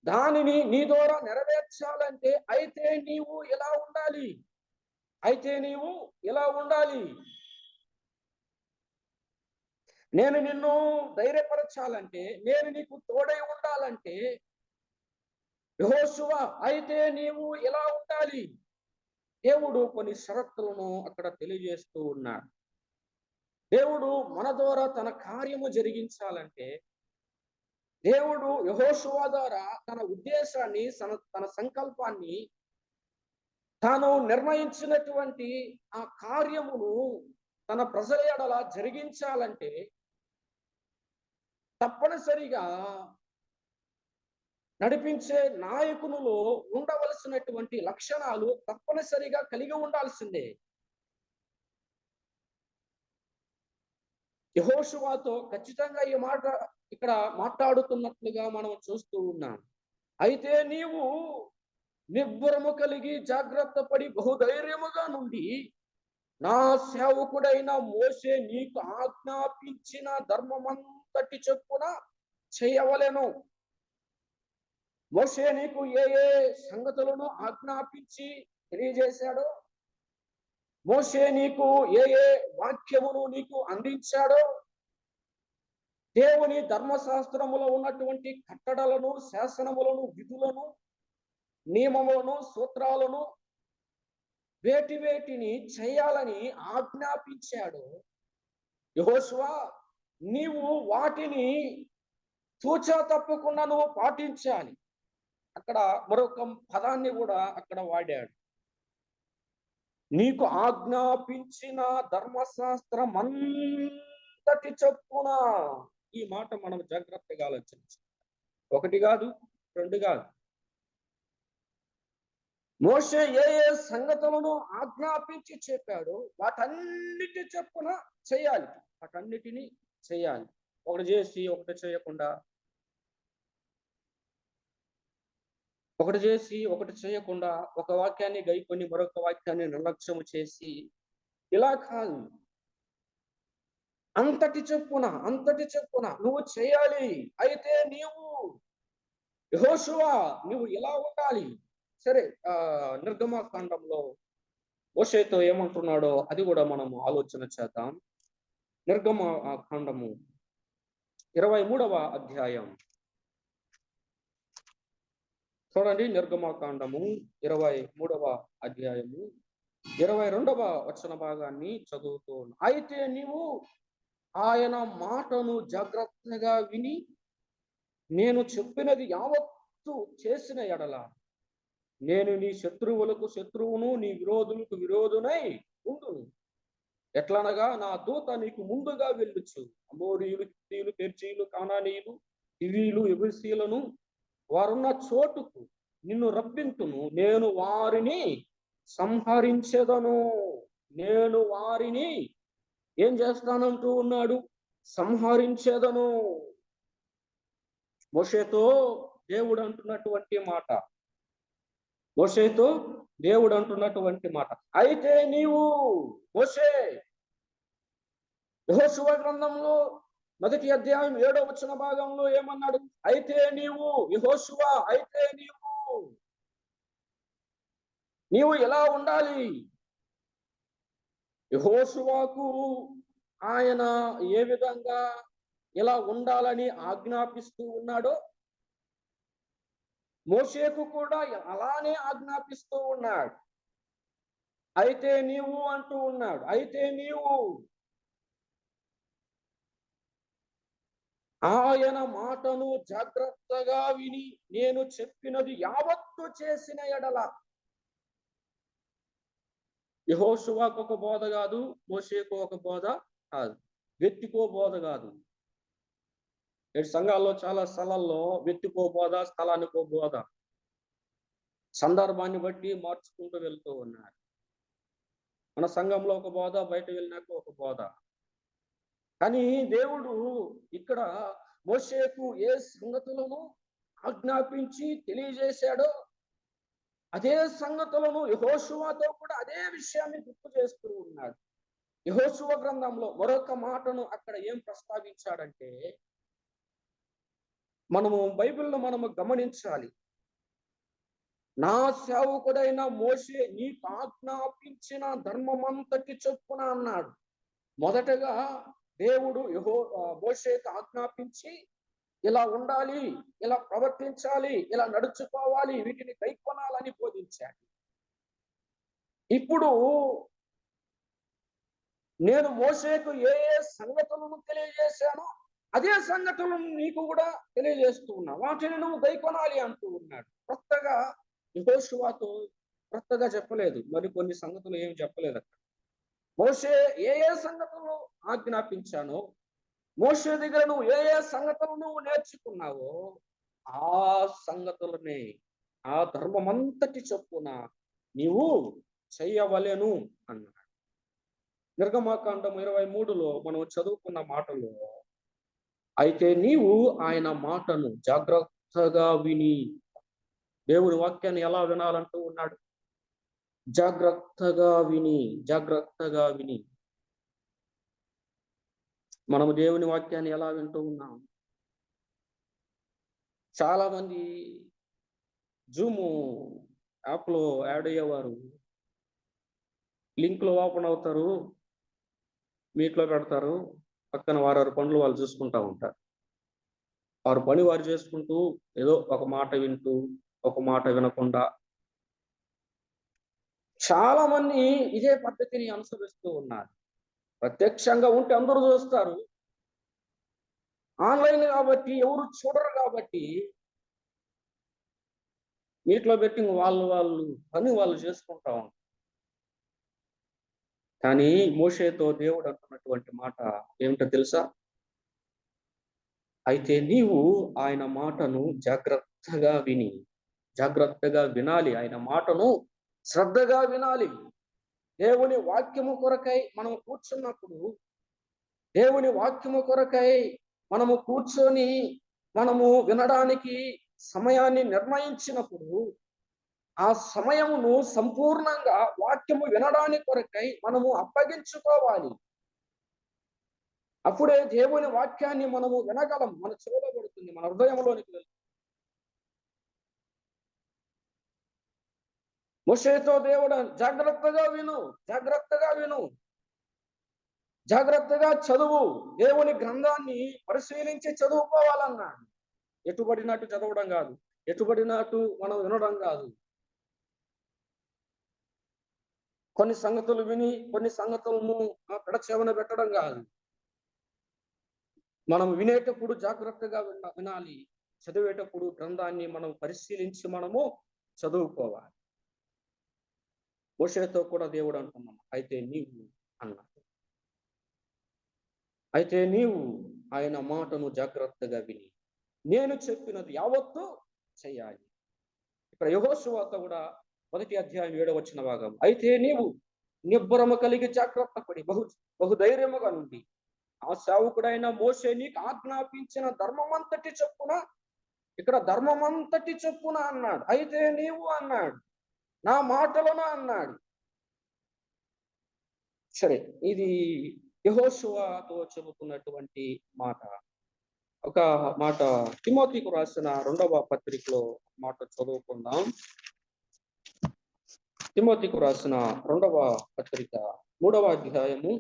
దానిని నీ ద్వారా నెరవేర్చాలంటే అయితే నీవు ఇలా ఉండాలి. నేను నిన్ను ధైర్యపరచాలంటే, నేను నీకు తోడై ఉండాలంటే యెహోషువ అయితే నీవు ఇలా ఉండాలి. దేవుడు కొన్ని షరతులను అక్కడ తెలియజేస్తూ ఉన్నాడు. దేవుడు మన ద్వారా తన కార్యము జరిగించాలంటే దేవుడు యెహోషువ ద్వారా తన ఉద్దేశాన్ని, తన సంకల్పాన్ని, తాను నిర్ణయించినటువంటి ఆ కార్యమును తన ప్రజల ఎడల జరిగించాలంటే తప్పనిసరిగా నడిపించే నాయకునిలో ఉండవలసినటువంటి లక్షణాలు తప్పనిసరిగా కలిగి ఉండాల్సిందే. యెహోషువతో ఖచ్చితంగా ఈ మాట ఇక్కడ మాట్లాడుతున్నట్లుగా మనం చూస్తూ ఉన్నాం. అయితే నీవు నిబ్బరము కలిగి జాగ్రత్త పడి బహుధైర్యముగా నుండి నా సేవకుడైన మోషే నీకు ఆజ్ఞాపించిన ధర్మమంతటి చొప్పున చేయవలెను. మోషే నీకు ఏ సంగతులను ఆజ్ఞాపించి తెలియజేశాడో మోషే నీకు ఏ ఏ వాక్యమును నీకు అందించాడో, దేవుని ధర్మశాస్త్రములో ఉన్నటువంటి కట్టడలను, శాసనములను, విధులను, నియమములను, సూత్రాలను వేటిని చేయాలని ఆజ్ఞాపించాడు. యెహోషువ, నీవు వాటిని తూచా తప్పకుండా నువ్వు పాటించాలి. అక్కడ మరొక పదాన్ని కూడా అక్కడ వాడాడు. నీకు ఆజ్ఞాపించిన ధర్మశాస్త్రం అంతటి చొప్పున. ఈ మాట మనం జాగ్రత్తగా ఆలోచించాలి. ఒకటి కాదు, రెండు కాదు. మోషే ఏ ఏ సంగతులను ఆజ్ఞాపించి చెప్పాడో వాటన్నిటి చొప్పున చేయాలి. వాటన్నిటిని చేయాలి. ఒకటి చేసి ఒకటి చేయకుండా, ఒకటి చేసి ఒకటి చేయకుండా, ఒక వాక్యాన్ని గైకొని మరొక వాక్యాన్ని నిర్లక్ష్యము చేసి, ఇలా కాదు. అంతటి చొప్పున నువ్వు చేయాలి. అయితే నీవు యెహోషువ నువ్వు ఎలా ఉండాలి? సరే, నిర్గమకాండంలో మోషేతో ఏమంటున్నాడో అది కూడా మనము ఆలోచన చేద్దాం. నిర్గమకాండము 23వ అధ్యాయం చూడండి. నిర్గమకాండము 23వ అధ్యాయము 22వ వచన భాగాన్ని చదువుతూ. అయితే నీవు ఆయన మాటను జాగ్రత్తగా విని నేను చెప్పినది యావత్తు చేసిన ఎడల నేను నీ శత్రువులకు శత్రువును, నీ విరోధులకు విరోధునై ఉండును. ఎట్లనగా నా దూత నీకు ముందుగా వెళ్ళుచు అమోరీయులు, హిత్తీయులు, పెర్జీయులు, కానానీయులు, హివ్వీయులు, యెబూసీయులను వారున్న చోటుకు నిన్ను రప్పింతును. నేను వారిని సంహరించెదను. నేను వారిని ఏం చేస్తానంటూ ఉన్నాడు? సంహరించెదను. మోషేతో దేవుడు అంటున్నటువంటి మాట. మోషేతో దేవుడు అంటున్నటువంటి మాట. అయితే నీవు మోషే, యెహోషువ గ్రంథంలో 1వ అధ్యాయం 7వ వచన భాగంలో ఏమన్నాడు? అయితే నీవు యెహోషువ, అయితే నీవు ఎలా ఉండాలి? యెహోషువకు ఆయన ఏ విధంగా ఎలా ఉండాలని ఆజ్ఞాపిస్తూ ఉన్నాడో మోషేకు కూడా అలానే ఆజ్ఞాపిస్తూ ఉన్నాడు. అయితే నీవు అంటూ ఉన్నాడు. అయితే నీవు ఆయన మాటను జాగ్రత్తగా విని నేను చెప్పినది యావత్తు చేసిన ఎడల. యెహోషువకు ఒక బోధ కాదు, మోషేకు ఒక బోధ కాదు, వ్యక్తికో బోధ కాదు. నేటి సంఘాల్లో చాలా స్థలాల్లో వ్యక్తికో బోధ, స్థలానికో బోధ, సందర్భాన్ని బట్టి మార్చుకుంటూ వెళ్తూ ఉన్నారు. మన సంఘంలో ఒక బోధ, బయట వెళ్ళినాక ఒక బోధ. కానీ దేవుడు ఇక్కడ మోషేకు ఏ సంగతులను ఆజ్ఞాపించి తెలియజేశాడో అదే సంగతులను యెహోషువతో కూడా అదే విషయాన్ని గుర్తు చేస్తూ ఉన్నాడు. యెహోషువ గ్రంథంలో మరొక మాటను అక్కడ ఏం ప్రస్తావించాడంటే, మనము బైబిల్ను మనము గమనించాలి. నా సేవకుడైన మోషే నీకు ఆజ్ఞాపించిన ధర్మమంతటి చొప్పున అన్నాడు. మొదటగా దేవుడు మోషేకు ఆజ్ఞాపించి ఇలా ఉండాలి, ఇలా ప్రవర్తించాలి, ఇలా నడుచుకోవాలి, వీటిని కైకొనాలని బోధించాడు. ఇప్పుడు నేను మోషేకు ఏ ఏ సంగతులను తెలియజేశానో అదే సంగతులను నీకు కూడా తెలియజేస్తూ ఉన్నా. వాటిని నువ్వు కైకొనాలి అంటూ ఉన్నాడు. కొత్తగా యెహోషువతో కొత్తగా చెప్పలేదు, మరి కొన్ని సంగతులు ఏమి చెప్పలేదు అక్కడ. మోషే ఏ ఏ సంగతులను ఆజ్ఞాపించానో, మోషే దగ్గర నువ్వు ఏ ఏ సంగతులు నువ్వు నేర్చుకున్నావో ఆ సంగతులనే, ఆ ధర్మమంతటి చొప్పున నీవు చెయ్యవలెను అన్నాడు. నిర్గమకాండం 23లో మనం చదువుకున్న మాటలు, అయితే నీవు ఆయన మాటను జాగ్రత్తగా విని. దేవుడి వాక్యాన్ని ఎలా వినాలంటూ ఉన్నాడు? జాగ్రత్తగా విని, జాగ్రత్తగా విని. మనము దేవుని వాక్యాన్ని ఎలా వింటూ ఉన్నాం? చాలా మంది జూమ్ యాప్లో యాడ్ అయ్యేవారు లింక్లో ఓపెన్ అవుతారు, మీట్లో పెడతారు, పక్కన వారి పనులు వాళ్ళు చూసుకుంటా ఉంటారు. వారి పని వారు చేసుకుంటూ ఏదో ఒక మాట వింటూ ఒక మాట వినకుండా చాలా మంది ఇదే పద్ధతిని అనుసరిస్తూ ఉన్నారు. ప్రత్యక్షంగా ఉంటే అందరూ చూస్తారు, ఆన్లైన్ కాబట్టి ఎవరు చూడరు కాబట్టి మీట్లో పెట్టి వాళ్ళు పని వాళ్ళు చేసుకుంటా ఉంటారు. కానీ మోషేతో దేవుడు అంటున్నటువంటి మాట ఏమిటో తెలుసా? అయితే నీవు ఆయన మాటను జాగ్రత్తగా వినాలి. ఆయన మాటను శ్రద్ధగా వినాలి. దేవుని వాక్యము కొరకై మనం కూర్చున్నప్పుడు, దేవుని వాక్యము కొరకై మనము కూర్చొని మనము వినడానికి సమయాన్ని నిర్ణయించినప్పుడు, ఆ సమయమును సంపూర్ణంగా వాక్యము వినడానికి కొరకై మనము అప్పగించుకోవాలి. అప్పుడే దేవుని వాక్యాన్ని మనము వినగలం. మన చెవిలో పడుతుంది, మన హృదయంలోనికి వెళ్తుంది. మోషేతో దేవుడు జాగ్రత్తగా విను, జాగ్రత్తగా చదువు, దేవుని గ్రంథాన్ని పరిశీలించి చదువుకోవాలన్నాడు. ఎటుబడినట్టు చదవడం కాదు, ఎటుబడినట్టు మనం వినడం కాదు. కొన్ని సంగతులు విని కొన్ని సంగతులను పెడచెవిన పెట్టడం కాదు. మనం వినేటప్పుడు జాగ్రత్తగా వినాలి, చదివేటప్పుడు గ్రంథాన్ని మనం పరిశీలించి మనము చదువుకోవాలి. మోషేతో కూడా దేవుడు అంటున్నాడు, అయితే నీవు అన్నాడు. అయితే నీవు ఆయన మాటను జాగ్రత్తగా విని నేను చెప్పినది యావత్తు చేయాలి. ఇక్కడ యెహోషువతో కూడా 1వ అధ్యాయం 7వ వచన భాగం, అయితే నీవు నిబ్బరము కలిగి జాగ్రత్త పడి బహుధైర్యముగా నుండి ఆ సేవకుడైన మోషే నీకు ఆజ్ఞాపించిన ధర్మమంతటి చొప్పున, ఇక్కడ ధర్మమంతటి చొప్పున అన్నాడు. అయితే నీవు అన్నాడు, నా మాటలను అన్నాడు. సరే, ఇది యెహోషువతో చెబుతున్నటువంటి మాట. ఒక మాట తిమోతికు రాసిన 2వ పత్రికలో మాట చదువుకుందాం. తిమోతికు రాసిన 2వ పత్రిక 3వ అధ్యాయము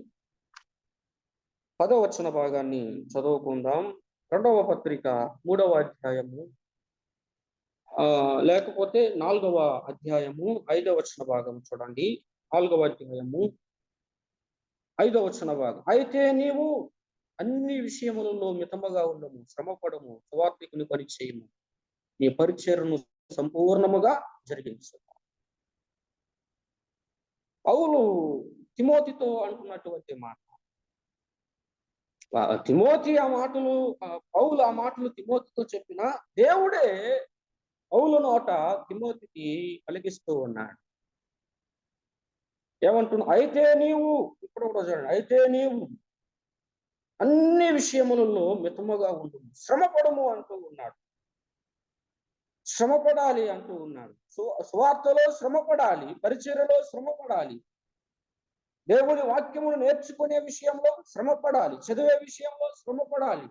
10వ వచన భాగాన్ని చదువుకుందాం. 2వ పత్రిక 3వ అధ్యాయము లేకపోతే 4వ అధ్యాయము 5వ వచన భాగం చూడండి. 4వ అధ్యాయము 5వ వచన భాగం, అయితే నీవు అన్ని విషయములలో మితముగా ఉండము, శ్రమపడము, సువార్తికుని పని చేయము, నీ పరిచర్యను సంపూర్ణముగా జరిగించు. పౌలు తిమోతితో అంటున్నటువంటి మాట. పౌలు ఆ మాటలు తిమోతితో చెప్పిన దేవుడే పౌలు నోట తిమోతికి పలికిస్తూ ఉన్నాడు. ఏమంటున్నా? అయితే నీవు, ఇప్పుడు కూడా చూడండి, అయితే నీవు అన్ని విషయములలో మితముగా ఉండు, శ్రమపడము అంటూ ఉన్నాడు. శ్రమపడాలి అంటూ ఉన్నాడు. సువార్తలో శ్రమపడాలి, పరిచర్యలో శ్రమపడాలి, దేవుని వాక్యమును నేర్చుకునే విషయంలో శ్రమపడాలి, చదివే విషయంలో శ్రమపడాలి.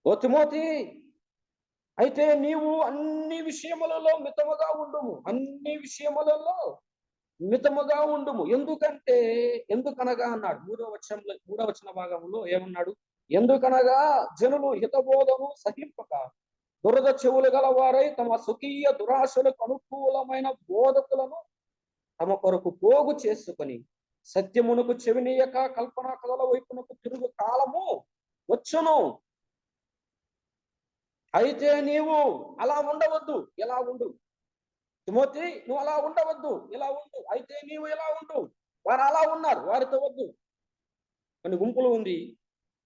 ఓ తిమోతి, అయితే నీవు అన్ని విషయములలో మితముగా ఉండుము, అన్ని విషయములలో మితముగా ఉండుము. ఎందుకనగా అన్నాడు 3వ వచన భాగంలో ఏమన్నాడు? ఎందుకనగా జనులు హితబోధను సహింపక దురద చెవులు గలవారై తమ స్వకీయ దురాశలకు అనుకూలమైన బోధకులను తమ కొరకు పోగు చేసుకొని సత్యమునకు చెవినీయక కల్పనా కథల వైపునకు తిరుగు కాలము వచ్చును. అయితే నీవు అలా ఉండవద్దు, ఎలా ఉండు తిమోతి, నువ్వు అలా ఉండవద్దు, ఇలా ఉండు. అయితే నీవు ఎలా ఉండు, వారు అలా ఉన్నారు, వారితో వద్దు. కొన్ని గుంపులు ఉంది,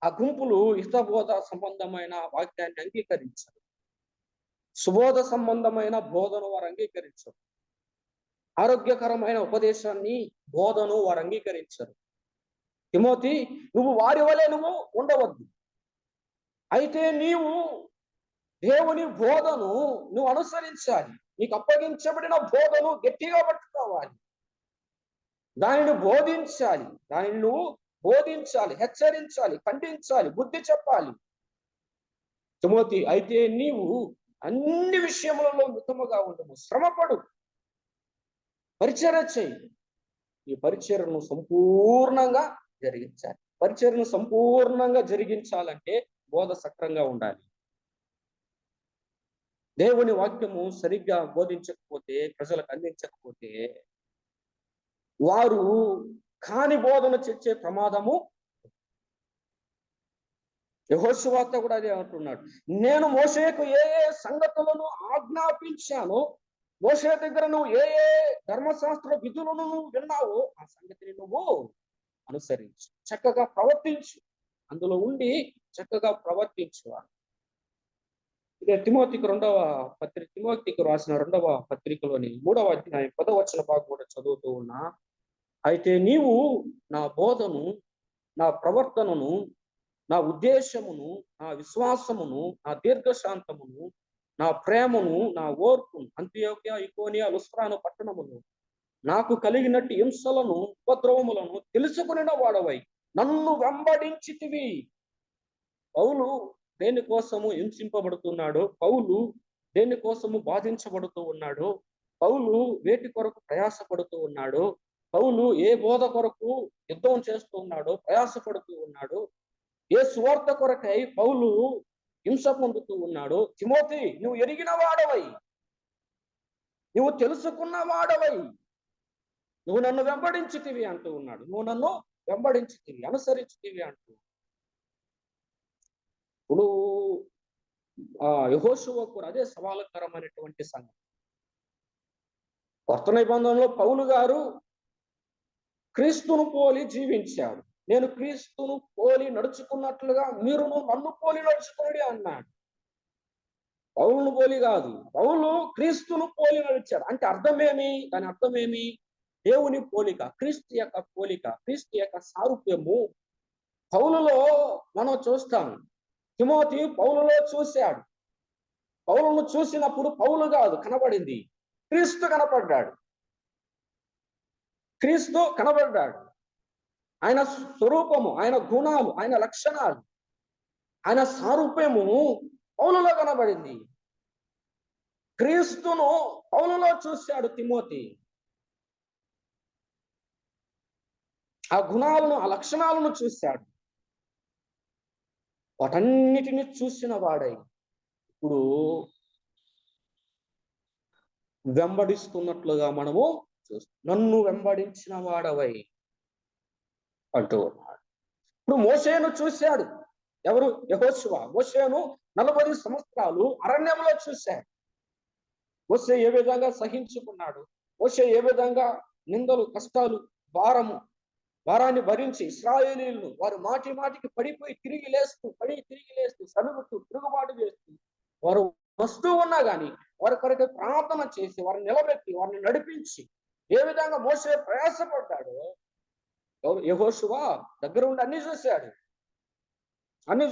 ఆ గుంపులు హితబోధ సంబంధమైన వాక్యాన్ని అంగీకరించరు, సుబోధ సంబంధమైన బోధను వారు అంగీకరించరు, ఆరోగ్యకరమైన ఉపదేశాన్ని బోధను వారు అంగీకరించరు. తిమోతి, నువ్వు వారి వలె నువ్వు ఉండవద్దు. అయితే నీవు దేవుని బోధను నువ్వు అనుసరించాలి, నీకు అప్పగించబడిన బోధను గట్టిగా పట్టుకోవాలి, దానిని బోధించాలి, దానిని నువ్వు బోధించాలి, హెచ్చరించాలి, ఖండించాలి, బుద్ధి చెప్పాలి. తిమోతి, అయితే నీవు అన్ని విషయములలో మితముగా ఉండము, శ్రమపడు, పరిచర్య చేయి. ఈ పరిచర్యను సంపూర్ణంగా జరిగించాలి. పరిచర్యను సంపూర్ణంగా జరిగించాలంటే బోధ సక్రంగా ఉండాలి. దేవుని వాక్యము సరిగ్గా బోధించకపోతే, ప్రజలకు అందించకపోతే వారు కాని బోధన చేసే ప్రమాదము. యెహోషువతో కూడా అదే అంటున్నాడు. నేను మోషేకు ఏ ఏ సంగతులను ఆజ్ఞాపించానో, మోషే దగ్గర నువ్వు ఏ ఏ ధర్మశాస్త్ర విధులను నువ్వు విన్నావో ఆ సంగతిని నువ్వు అనుసరించు, చక్కగా ప్రవర్తించు, అందులో ఉండి చక్కగా ప్రవర్తించు. ఇదే తిమోతికి రాసిన 2వ పత్రికలోని 3వ అధ్యాయం 10వ వచన భాగం కూడా చదువుతూ ఉన్నా. అయితే నీవు నా బోధను, నా ప్రవర్తనను, నా ఉద్దేశమును, నా విశ్వాసమును, నా దీర్ఘశాంతమును, నా ప్రేమను, నా ఓర్పును, అంతియోక్య, ఇకోనియ, లుస్త్రాను పట్టణమును నాకు కలిగినట్టు హింసలను, ఉపద్రవములను తెలుసుకునిన వాడవై నన్ను వెంబడించితివి. పౌలు దేనికోసము హింసింపబడుతున్నాడో, పౌలు దేనికోసము బాధించబడుతూ ఉన్నాడో, పౌలు వేటి కొరకు ప్రయాసపడుతూ ఉన్నాడో, పౌలు ఏ బోధ కొరకు యుద్ధం చేస్తూ ఉన్నాడో, ప్రయాసపడుతూ ఉన్నాడో, ఏ సువార్త కొరకై పౌలు హింస పొందుతూ ఉన్నాడో, తిమోతి నువ్వు ఎరిగిన వాడవై, నువ్వు తెలుసుకున్న వాడవై, నువ్వు నన్ను వెంబడించితివి అంటూ ఉన్నాడు. నువ్వు నన్ను వెంబడించితివి, అనుసరించితివి అంటూ. ఇప్పుడు యెహోషువ కూడా అదే సవాలుకరమైనటువంటి సంగతి. కొత్త నిబంధనలో పౌలు గారు క్రీస్తును పోలి జీవించాడు. నేను క్రీస్తును పోలి నడుచుకున్నట్లుగా మీరును నన్ను పోలి నడుచుకోండి అన్నాడు. పౌలును పోలి కాదు, పౌలు క్రీస్తును పోలి నడిచాడు. అంటే అర్థమేమి? దాని అర్థమేమి? దేవుని పోలిక, క్రీస్తు యొక్క పోలిక, క్రీస్తు యొక్క సారూప్యము పౌలులో మనం చూస్తాం. తిమోతి పౌలులో చూశాడు. పౌలును చూసినప్పుడు పౌలు కాదు కనబడింది, క్రీస్తు కనపడ్డాడు. క్రీస్తు కనబడ్డాడు. ఆయన స్వరూపము, ఆయన గుణాలు, ఆయన లక్షణాలు, ఆయన సారూప్యము పౌలులో కనబడింది. క్రీస్తును పౌలులో చూశాడు తిమోతి. ఆ గుణాలను, ఆ లక్షణాలను చూశాడు. వాటన్నిటిని చూసిన వాడై ఇప్పుడు వెంబడిస్తున్నట్లుగా మనము చూస్తాం. నన్ను వెంబడించిన వాడవై అంటూ ఉన్నాడు. ఇప్పుడు మోషేను చూశాడు. ఎవరు? యెహోషువ. మోషేను 40 సంవత్సరాలు అరణ్యంలో చూశాడు. మోషే ఏ విధంగా సహించుకున్నాడు, మోషే ఏ విధంగా నిందలు, కష్టాలు, భారాన్ని భరించి ఇశ్రాయేలీయులను వారు మాటి మాటికి పడిపోయి తిరిగి లేస్తూ సనుగుతూ తిరుగుబాటు చేస్తూ వారు వస్తూ ఉన్నా గాని వారి కొరకు ప్రార్థన చేసి వారిని నిలబెట్టి వారిని నడిపించి ఏ విధంగా మోషే ప్రయాసపడ్డాడో యెహోషువ దగ్గర ఉండి అన్ని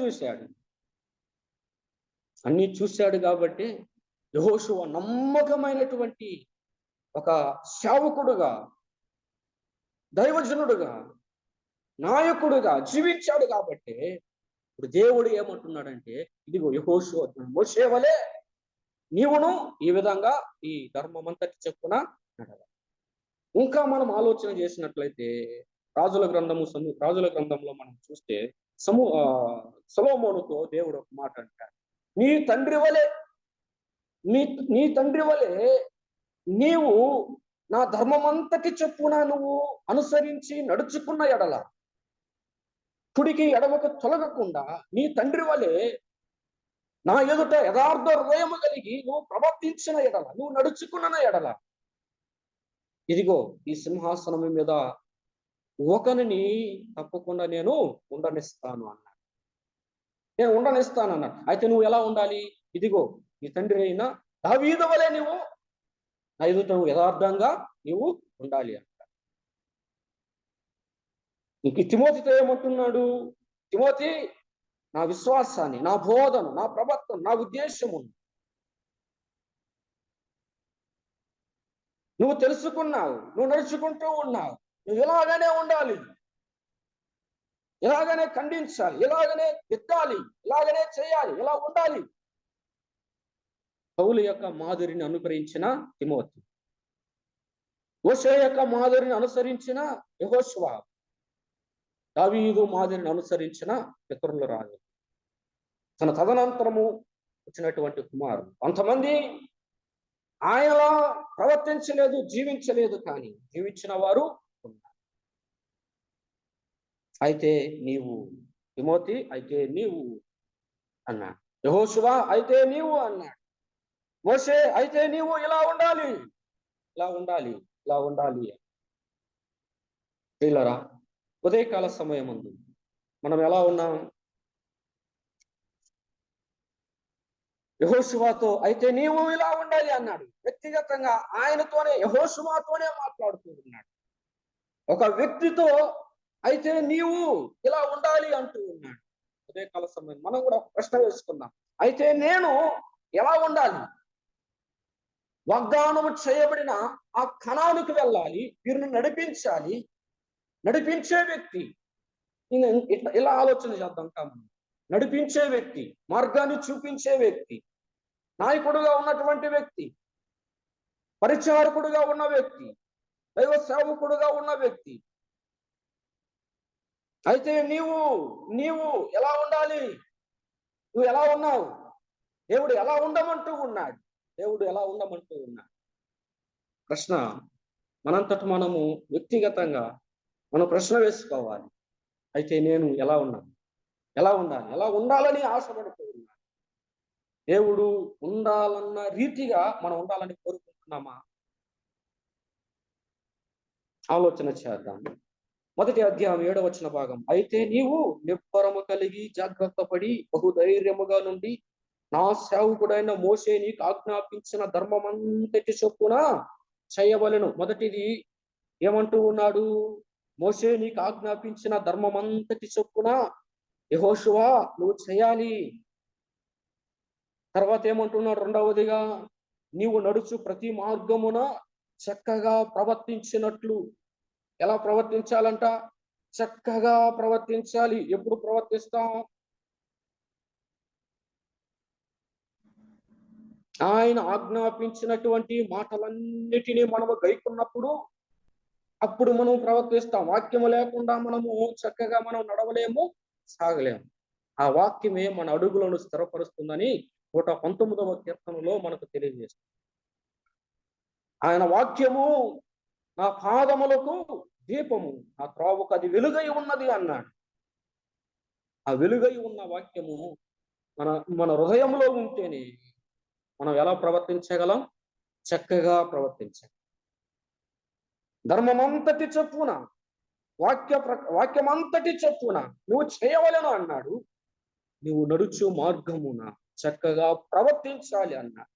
చూశాడు. కాబట్టి యెహోషువ నమ్మకమైనటువంటి ఒక సేవకుడుగా, దైవజనుడుగా, నాయకుడుగా జీవించాడు. కాబట్టి ఇప్పుడు దేవుడు ఏమంటున్నాడంటే, ఇదిగో యెహోషువ మోషే వలె నీవును ఈ విధంగా ఈ ధర్మమంతటి చెప్పున నడవాలి. ఇంకా మనం ఆలోచన చేసినట్లయితే రాజుల గ్రంథంలో మనం చూస్తే సొలొమోనుతో దేవుడు ఒక మాట అంటాడు. నీ తండ్రి వలె నీవు నా ధర్మమంతటి చెప్పున నువ్వు అనుసరించి నడుచుకున్న ఎడల, కుడికి ఎడమకు తొలగకుండా నీ తండ్రి వలె నా ఎదుట యథార్థ హృదయము కలిగి నువ్వు ప్రవర్తించిన ఎడల, నువ్వు నడుచుకున్న ఎడల, ఇదిగో ఈ సింహాసనం మీద ఒకరిని తప్పకుండా నేను ఉండనిస్తాను అన్నాడు. అయితే నువ్వు ఎలా ఉండాలి? ఇదిగో నీ తండ్రి అయిన దావీదు వలె నువ్వు నా ఎదుట నువ్వు యథార్థంగా నువ్వు ఉండాలి అంట. ఇంక తిమోతితో ఏమంటున్నాడు? తిమోతి, నా విశ్వాసాన్ని, నా బోధను, నా ప్రవర్తన, నా ఉద్దేశమును నువ్వు తెలుసుకున్నావు, నువ్వు నడుచుకుంటూ ఉన్నావు. నువ్వు ఇలాగనే ఉండాలి, ఇలాగనే ఖండించాలి, ఇలాగనే ఎత్తాలి, ఇలాగనే చేయాలి, ఇలా ఉండాలి. పౌలు యొక్క మాదిరిని అనుకరించిన తిమోతి. మోషే యొక్క మాదిరిని అనుసరించిన యెహోషువ, దావీదు మాదిరిని అనుసరించిన పితరుల రాజు, తన తదనంతరము వచ్చినటువంటి కుమారుడు. కొంతమంది ఆయనలా ప్రవర్తించలేదు, జీవించలేదు, కానీ జీవించిన వారు ఉన్నారు. అయితే నీవు తిమోతి, అయితే నీవు అన్నాడు. యెహోషువ, అయితే నీవు అన్నాడు. మోషే, అయితే నీవు ఇలా ఉండాలి, ఇలా ఉండాలి, ఇలా ఉండాలి. ప్రియులారా, ఉదయకాల సమయం ముందు మనం ఎలా ఉన్నాం? యెహోషువతో అయితే నీవు ఇలా ఉండాలి అన్నాడు. వ్యక్తిగతంగా ఆయనతోనే, యెహోషువతోనే మాట్లాడుతూ ఉన్నాడు. ఒక వ్యక్తితో అయితే నీవు ఇలా ఉండాలి అంటూ ఉన్నాడు. ఉదయకాల సమయం మనం కూడా ప్రశ్న వేసుకుందాం. అయితే నేను ఎలా ఉండాలి? వాగ్దానం చేయబడిన ఆ కణానికి వెళ్ళాలి, వీరిని నడిపించాలి. నడిపించే వ్యక్తి ఇలా ఆలోచన చేద్దాం. మనం నడిపించే వ్యక్తి, మార్గాన్ని చూపించే వ్యక్తి, నాయకుడుగా ఉన్నటువంటి వ్యక్తి, పరిచారకుడుగా ఉన్న వ్యక్తి, దైవ సేవకుడుగా ఉన్న వ్యక్తి. అయితే నీవు ఎలా ఉండాలి? నువ్వు ఎలా ఉన్నావు? దేవుడు ఎలా ఉండమంటూ ఉన్నాడు? దేవుడు ఎలా ఉండమంటూ ఉన్నాడు? ప్రశ్న మనంతట మనము వ్యక్తిగతంగా మనం ప్రశ్న వేసుకోవాలి. అయితే నేను ఎలా ఉన్నాను? ఎలా ఉండాలి? ఎలా ఉండాలని ఆశపడుతూ ఉన్నాను. దేవుడు ఉండాలన్న రీతిగా మనం ఉండాలని కోరుకుంటున్నామా? ఆలోచన చేద్దాం. మొదటి అధ్యాయం 7వ వచన భాగం. అయితే నీవు నిబ్బరము కలిగి జాగ్రత్త పడి బహుధైర్యముగా నుండి నా సేవకుడైన మోషే నీకు ఆజ్ఞాపించిన ధర్మమంతటి చొప్పున చేయవలెను. మొదటిది ఏమంటూ ఉన్నాడు? మోషే నీకు ఆజ్ఞాపించిన ధర్మమంతటి చొప్పున యెహోషువ నువ్వు చేయాలి. తర్వాత ఏమంటున్నాడు? రెండవదిగా, నీవు నడుచు ప్రతి మార్గమున చక్కగా ప్రవర్తించినట్లు. ఎలా ప్రవర్తించాలంట? చక్కగా ప్రవర్తించాలి. ఎప్పుడు ప్రవర్తిస్తాం? ఆయన ఆజ్ఞాపించినటువంటి మాటలన్నిటినీ మనము గైకున్నప్పుడు అప్పుడు మనం ప్రవర్తిస్తాం. వాక్యము లేకుండా మనము చక్కగా మనం నడవలేము, సాగలేము. ఆ వాక్యమే మన అడుగులను స్థిరపరుస్తుందని 119వ కీర్తనలో మనకు తెలియజేస్తుంది. ఆయన వాక్యము నా పాదములకు దీపము, నా త్రోవకు అది వెలుగై ఉన్నది అన్నాడు. ఆ వెలుగై ఉన్న వాక్యము మన హృదయంలో ఉంటేనే మనం ఎలా ప్రవర్తించగలం? చక్కగా ప్రవర్తించాలి. ధర్మమంతటి చొప్పున, వాక్యమంతటి చొప్పున నువ్వు చేయవలెను అన్నాడు. నువ్వు నడుచు మార్గమున చక్కగా ప్రవర్తించాలి అన్నాడు.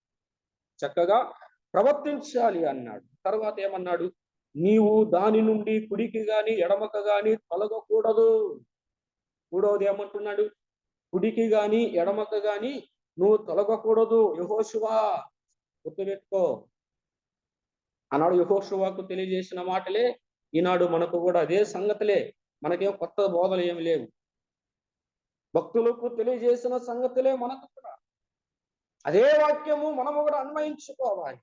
చక్కగా ప్రవర్తించాలి అన్నాడు. తర్వాత ఏమన్నాడు? నీవు దాని నుండి కుడికి గాని ఎడమకు గాని తొలగకూడదు. మూడవది ఏమంటున్నాడు? కుడికి గాని ఎడమకు గాని నువ్వు తొలగకూడదు. యెహోషువ గుర్తుపెట్టుకో అన్నాడు. యెహోషువకు తెలియజేసిన మాటలే ఈనాడు మనకు కూడా అదే సంగతులే. మనకేం కొత్త బోధలు ఏమి లేవు. భక్తులకు తెలియజేసిన సంగతులే మనకు కూడా అదే వాక్యము మనము కూడా అన్వయించుకోవాలి.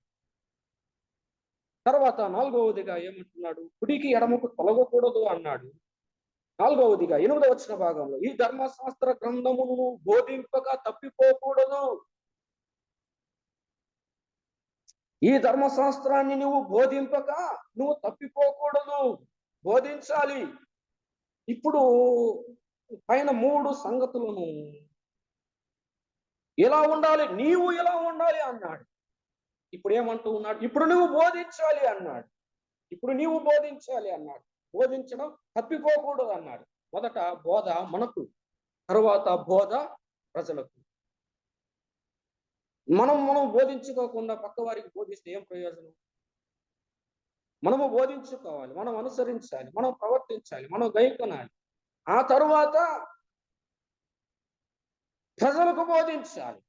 తర్వాత 4వదిగా ఏమంటున్నాడు? కుడికి ఎడమకు తొలగకూడదు అన్నాడు. 4వదిగా 8వ వచన భాగంలో, ఈ ధర్మశాస్త్ర గ్రంథమును బోధింపక తప్పిపోకూడదు. ఈ ధర్మశాస్త్రాన్ని నువ్వు బోధింపక నువ్వు తప్పిపోకూడదు, బోధించాలి. ఇప్పుడు పైన 3 సంగతులను ఎలా ఉండాలి, నీవు ఎలా ఉండాలి అన్నాడు. ఇప్పుడు ఏమంటూ ఉన్నాడు? ఇప్పుడు నువ్వు బోధించాలి అన్నాడు. ఇప్పుడు నీవు బోధించాలి అన్నాడు. బోధించడం తప్పిపోకూడదు అన్నాడు. మొదట బోధ మనకు, తర్వాత బోధ ప్రజలకు. మనం బోధించుకోకుండా పక్క వారికి బోధిస్తే ఏం ప్రయోజనం? మనము బోధించుకోవాలి, మనం అనుసరించాలి, మనం ప్రవర్తించాలి, మనం గైకొనాలి. ఆ తరువాత ప్రజలకు బోధించాలి.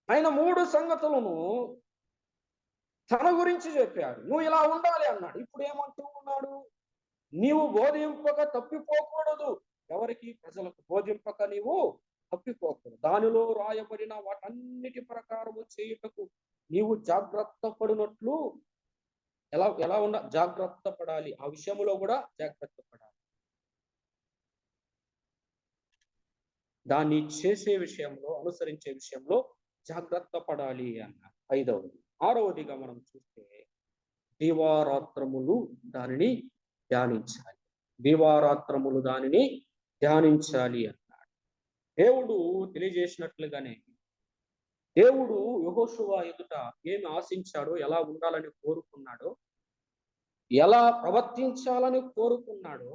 ఆయన 3 సంగతులను తన గురించి చెప్పాడు. నువ్వు ఇలా ఉండాలి అన్నాడు. ఇప్పుడు ఏమంటూ ఉన్నాడు? నీవు బోధింపక తప్పిపోకూడదు. ఎవరికి? ప్రజలకు. బోధింపక నీవు తప్పిపోకూడదు. దానిలో రాయబడిన వాటన్నిటి ప్రకారము చేయుటకు నీవు జాగ్రత్త పడినట్లు ఎలా జాగ్రత్త పడాలి, ఆ విషయంలో కూడా జాగ్రత్త పడాలి. దాన్ని చేసే విషయంలో, అనుసరించే విషయంలో జాగ్రత్త పడాలి అన్నారు. 5వది. 6వదిగా మనం చూస్తే దీవారాత్రములు దానిని ధ్యానించాలి. దీవారాత్రములు దానిని ధ్యానించాలి అన్నాడు. దేవుడు తెలియజేసినట్లుగానే దేవుడు యెహోషువ ఎదుట ఏమి ఆశించాడో, ఎలా ఉండాలని కోరుకున్నాడో, ఎలా ప్రవర్తించాలని కోరుకున్నాడో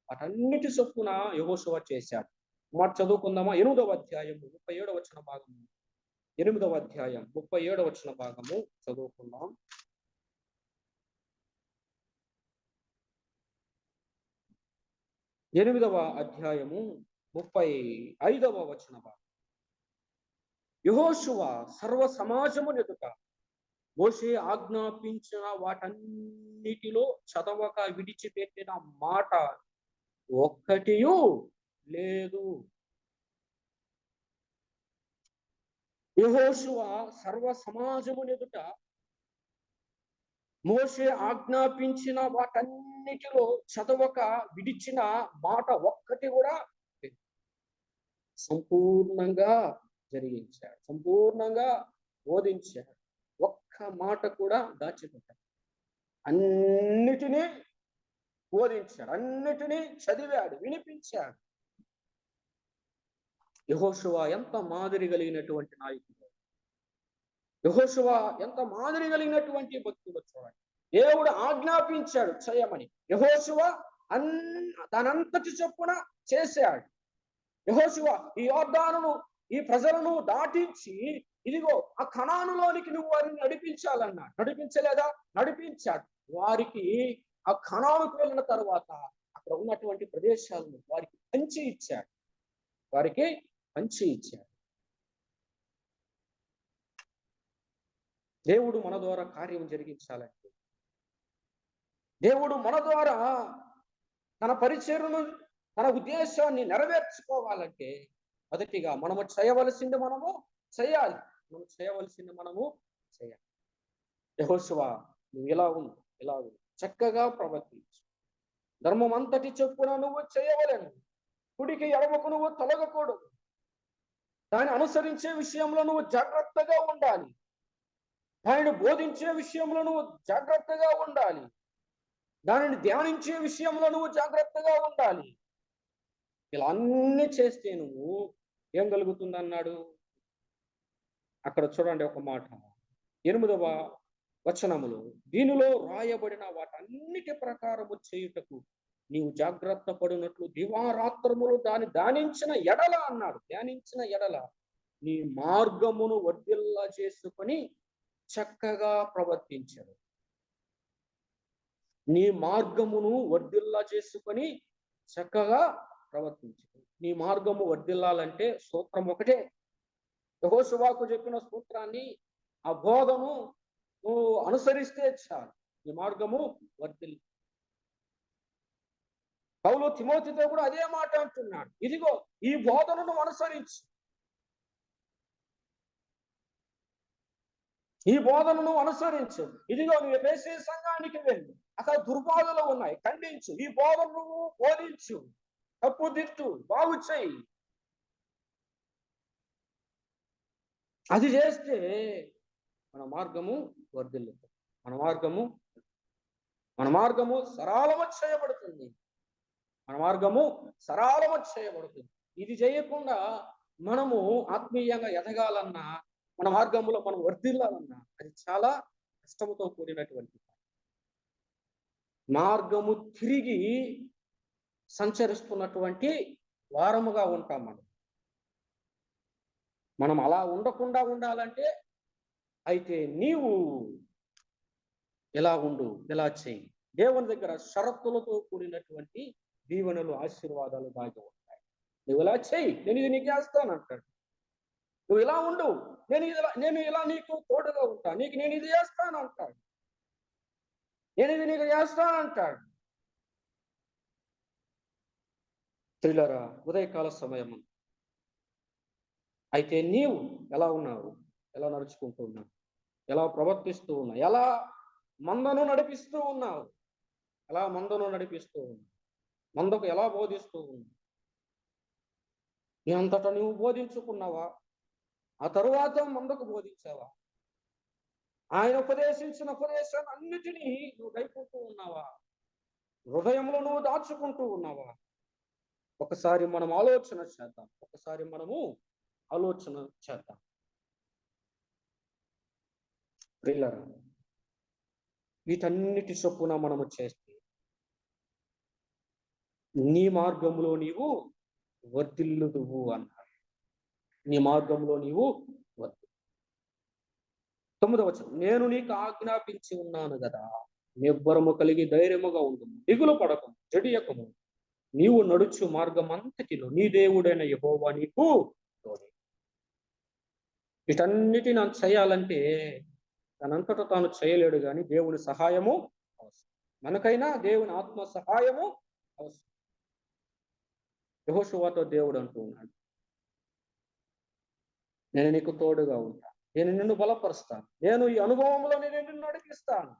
వాటన్నిటి చొప్పున యెహోషువ చేశాడు. మాట చదువుకుందామా? 8వ అధ్యాయము 37వ వచన భాగము. 8వ అధ్యాయం 37వ వచన భాగము చదువుకుందాం. 8వ అధ్యాయము 35వ వచన భాగం. యెహోషువ సర్వ సమాజము ఎదుట మోషే ఆజ్ఞాపించిన వాటన్నిటిలో చదవక విడిచిపెట్టిన మాట ఒక్కటియు లేదు. యెహోషువ సర్వ సమాజము ఎదుట మోషే ఆజ్ఞాపించిన వాటన్నిటిలో చదవక విడిచిన మాట ఒక్కటి కూడా సంపూర్ణంగా జరిగించాడు, సంపూర్ణంగా బోధించాడు. ఒక్క మాట కూడా దాచిపెట్టాడు. అన్నిటినీ బోధించాడు, అన్నిటినీ చదివాడు, వినిపించాడు. యెహోషువ ఎంత మాదిరి కలిగినటువంటి నాయకుడు, యెహోషువ ఎంత మాదిరి కలిగినటువంటి భక్తుడు చూడండి. దేవుడు ఆజ్ఞాపించాడు చేయమని, యెహోషువ దానంతటి చొప్పున చేశాడు. యెహోషువ ఈ యోర్దానును, ఈ ప్రజలను దాటించి ఇదిగో ఆ కనానులోనికి నువ్వు వారిని నడిపించాలన్నాడు. నడిపించలేదా? నడిపించాడు. వారికి ఆ కనానుకు వెళ్ళిన తర్వాత అక్కడ ఉన్నటువంటి ప్రదేశాలను వారికి పంచి ఇచ్చాడు, వారికి పంచి ఇచ్చాడు. దేవుడు మన ద్వారా కార్యం జరిగించాలంటే, దేవుడు మన ద్వారా తన పరిచర్యను, తన ఉద్దేశాన్ని నెరవేర్చుకోవాలంటే మొదటిగా మనము చేయవలసింది మనము చేయాలి. మనం చేయవలసింది మనము చేయాలి. యెహోషువ నువ్వు ఇలా ఉండు, ఇలా ఉండు, చక్కగా ప్రవర్తించు, ధర్మం అంతటి చొప్పున నువ్వు చేయవలను, కుడికి ఎడమకు నువ్వు తొలగకూడదు, దాన్ని అనుసరించే విషయంలో నువ్వు జాగ్రత్తగా ఉండాలి, దానిని బోధించే విషయంలో నువ్వు జాగ్రత్తగా ఉండాలి, దానిని ధ్యానించే విషయంలో నువ్వు జాగ్రత్తగా ఉండాలి. ఇలా అన్ని చేస్తే నువ్వు ఏం కలుగుతుంది అన్నాడు. అక్కడ చూడండి ఒక మాట, 8వ వచనములో, దీనిలో రాయబడిన వాటన్నిటి ప్రకారము చేయుటకు నీవు జాగ్రత్త పడినట్లు దివారాత్రములు దాన్ని ధ్యానించిన ఎడల అన్నాడు. ధ్యానించిన ఎడల నీ మార్గమును వర్ధిల్ల చేసుకొని చక్కగా ప్రవర్తించరు. నీ మార్గమును వర్ధిల్ల చేసుకొని చక్కగా ప్రవర్తించరు. నీ మార్గము వర్ధిల్లాలంటే సూత్రం ఒకటే. యెహోషువకు చెప్పిన సూత్రాన్ని, ఆ బోధను నువ్వు అనుసరిస్తే చాలు, నీ మార్గము వర్ధిల్లి. పౌలు తిమోతితో కూడా అదే మాట అంటున్నాడు, ఇదిగో ఈ బోధను నువ్వు అనుసరించు, ఈ బోధను నువ్వు అనుసరించు. ఇదిగో నువ్వు ఎఫెసీ సంఘానికి వెళ్ళు, అక్కడ దుర్బోధలు ఉన్నాయి, ఖండించు. ఈ బోధను నువ్వు బోధించు, తప్పుదిద్దు, బాగు చెయ్యి. అది చేస్తే మన మార్గము వర్ధిల్లుతుంది, మన మార్గము సరళము చేయబడుతుంది, మన మార్గము సరళము చేయబడుతుంది. ఇది చేయకుండా మనము ఆత్మీయంగా ఎదగాలన్నా, మన మార్గంలో మనం వర్ధిల్లాలన్నా అది చాలా కష్టముతో కూడినటువంటి మార్గము తిరిగి సంచరిస్తున్నటువంటి వారముగా ఉంటాం. మనం అలా ఉండకుండా ఉండాలంటే అయితే నీవు ఎలా ఉండు, ఎలా చేయి. దేవుని దగ్గర షరతులతో కూడినటువంటి దీవెనలు, ఆశీర్వాదాలు దాగి ఉంటాయి. నువ్వు ఇలా చేయి, నేను ఇది నీకు చేస్తాను అంటాడు. నువ్వు ఇలా ఉండు, నేను ఇలా నీకు తోడుగా ఉంటా, నేను ఇది చేస్తాను అంటాడు, నేను ఇది నీకు చేస్తాను అంటాడు. ప్రియులారా, ఉదయకాల సమయం అయితే నీవు ఎలా ఉన్నావు, ఎలా నడుచుకుంటూ ఉన్నావు, ఎలా ప్రవర్తిస్తూ ఉన్నావు, ఎలా మందను నడిపిస్తూ ఉన్నావు. ఎలా మందను నడిపిస్తూ ఉన్నావు? మందకు ఎలా బోధిస్తూ ఉన్నావు? నీ అంతటా నువ్వు బోధించుకున్నావా? ఆ తరువాత మందకు బోధించావా? ఆయన ఉపదేశించిన ఉపదేశాన్ని అన్నిటినీ నువ్వు గైకుంటూ ఉన్నావా? హృదయంలో నువ్వు దాచుకుంటూ ఉన్నావా? ఒకసారి మనం ఆలోచన చేద్దాం. ఒకసారి మనము ఆలోచన చేద్దాం. ప్రియులారా, వీటన్నిటి చొప్పున మనము చేస్తే నీ మార్గంలో నీవు వర్ధిల్లుదువు అన్నాడు. నీ మార్గంలో నీవు వర్ధిల్లు. 9వ వచనం, నేను నీకు ఆజ్ఞాపించి ఉన్నాను కదా, నిబ్బరము కలిగి ధైర్యముగా ఉండుము, దిగులు పడకము, జడియకము, నీవు నడుచు మార్గం అంతటిలో నీ దేవుడైన యెహోవా నీకు తోడే. వీటన్నిటి నాకు చేయాలంటే తనంతటా తాను చేయలేడు, కానీ దేవుని సహాయము అవసరం. మనకైనా దేవుని ఆత్మ సహాయము అవసరం. యెహోషువతో దేవుడు అంటూ ఉన్నాడు, నేను నీకు తోడుగా ఉంటాను, నేను నిన్ను బలపరుస్తాను, నేను ఈ అనుభవంలో నేను నిన్ను నడిపిస్తాను.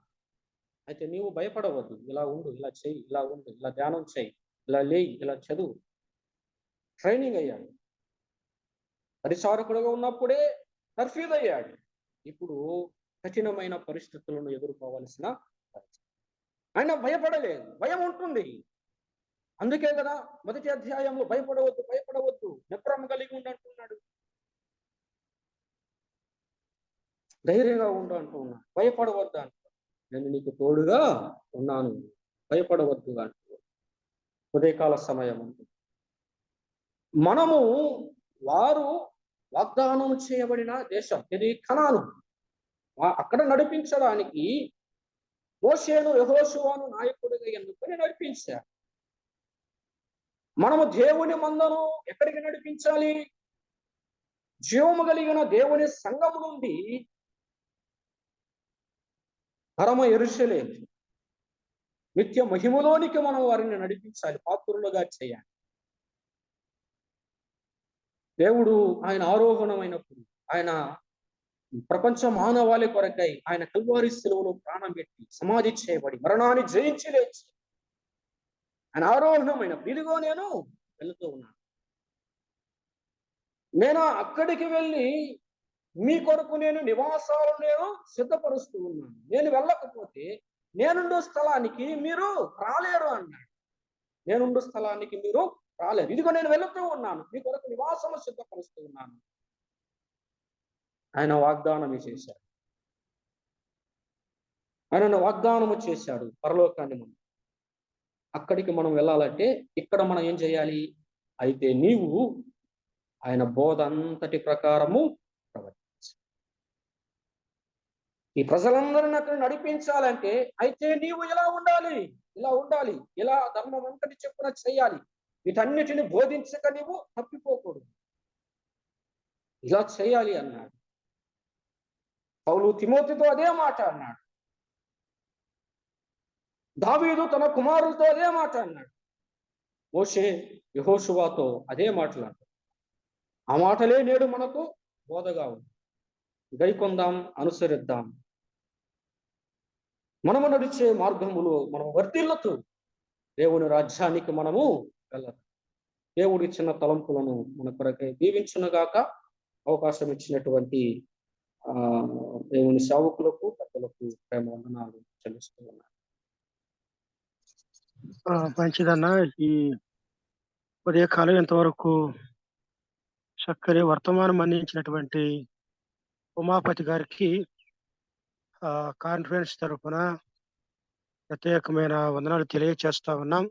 అయితే నీవు భయపడవద్దు. ఇలా ఉండు, ఇలా చెయ్యి, ఇలా ఉండు, ఇలా ధ్యానం చెయ్యి, ఇలా లేయి, ఇలా చదువు. ట్రైనింగ్ అయ్యాడు. పరిచారకుడుగా ఉన్నప్పుడే తర్ఫీదు అయ్యాడు. ఇప్పుడు కఠినమైన పరిస్థితులను ఎదుర్కోవాల్సిన పరిస్థితి. ఆయన భయపడలేదు. భయం ఉంటుంది. అందుకే కదా మొదటి అధ్యాయంలో భయపడవద్దు, భయపడవద్దు, నిబ్బరం కలిగి ఉండు అంటున్నాడు. ధైర్యంగా ఉండు అంటూ ఉన్నాడు. భయపడవద్దు అంటున్నాడు. నేను నీకు తోడుగా ఉన్నాను, భయపడవద్దు అంటూ. ఉదయకాల సమయం ఉంటుంది. మనము వారు వాగ్దానం చేయబడిన దేశం ఇది కనాను. అక్కడ నడిపించడానికి మోషేను యెహోషువను నాయకుడిగా ఎన్నుకొని నడిపించారు. మనము దేవుని మందను ఎక్కడికి నడిపించాలి? జీవము కలిగిన దేవుని సంఘము నుండి పరమ యెరూషలేము నిత్య మహిమలోనికి మనం వారిని నడిపించాలి, పాత్రులుగా చేయాలి. దేవుడు ఆయన ఆరోహణమైనప్పుడు, ఆయన ప్రపంచ మానవాళి కొరకై ఆయన కల్వారి శిలువలో ప్రాణం పెట్టి సమాధి చేయబడి మరణాన్ని జయించి లేచి ఆయన ఆరోహణమైనప్పుడు ఇదిగో నేను వెళుతూ ఉన్నాను. నేను అక్కడికి వెళ్ళి మీ కొరకు నేను నివాసాలను నేను సిద్ధపరుస్తూ ఉన్నాను. నేను వెళ్ళకపోతే నేనుండు స్థలానికి మీరు రాలేరు అన్నాడు. నేనుండు స్థలానికి మీరు రాలేరు. ఇదిగో నేను వెళుతూ ఉన్నాను, మీ కొరకు నివాసము సిద్ధపరుస్తూ ఉన్నాను. ఆయన వాగ్దానం చేశాడు. ఆయన వాగ్దానము చేశాడు పరలోకాన్ని. మనం అక్కడికి మనం వెళ్ళాలంటే ఇక్కడ మనం ఏం చేయాలి? అయితే నీవు ఆయన బోధ అంతటి ప్రకారము ప్రవర్తించు. ఈ ప్రజలందరిని అక్కడ నడిపించాలంటే అయితే నీవు ఇలా ఉండాలి, ఇలా ఉండాలి, ఇలా ధర్మం అంతటి చెప్పున చేయాలి. వీటన్నిటిని బోధించక నీవు తప్పిపోకూడదు, ఇలా చేయాలి అన్నాడు. పౌలు తిమోతితో అదే మాట అన్నాడు. దావీదు తన కుమారులతో అదే మాట అన్నాడు. మోషే యెహోషువతో అదే మాటలు. ఆ మాటలే నేడు మనకు బోధగా ఉంది. గైకొందాం, అనుసరిద్దాం. మనము నడిచే మార్గములో మనం వర్ధిల్లుతూ దేవుని రాజ్యానికి మనము వెళ్ళాలి. దేవుడి ఇచ్చిన తలంపులను మన కొరకై దీవించునుగాక. అవకాశం ఇచ్చినటువంటి దేవుని సేవకులకు, పెద్దలకు ప్రేమ వందనాలు చెల్లిస్తూ ఉన్నాను. మంచిదన్న. ఈ ఉదయకాలం ఇంతవరకు చక్కని వర్తమానం అందించినటువంటి ఉమాపతి గారికి కాన్ఫరెన్స్ తరఫున ప్రత్యేకమైన వందనాలు తెలియజేస్తా ఉన్నాం.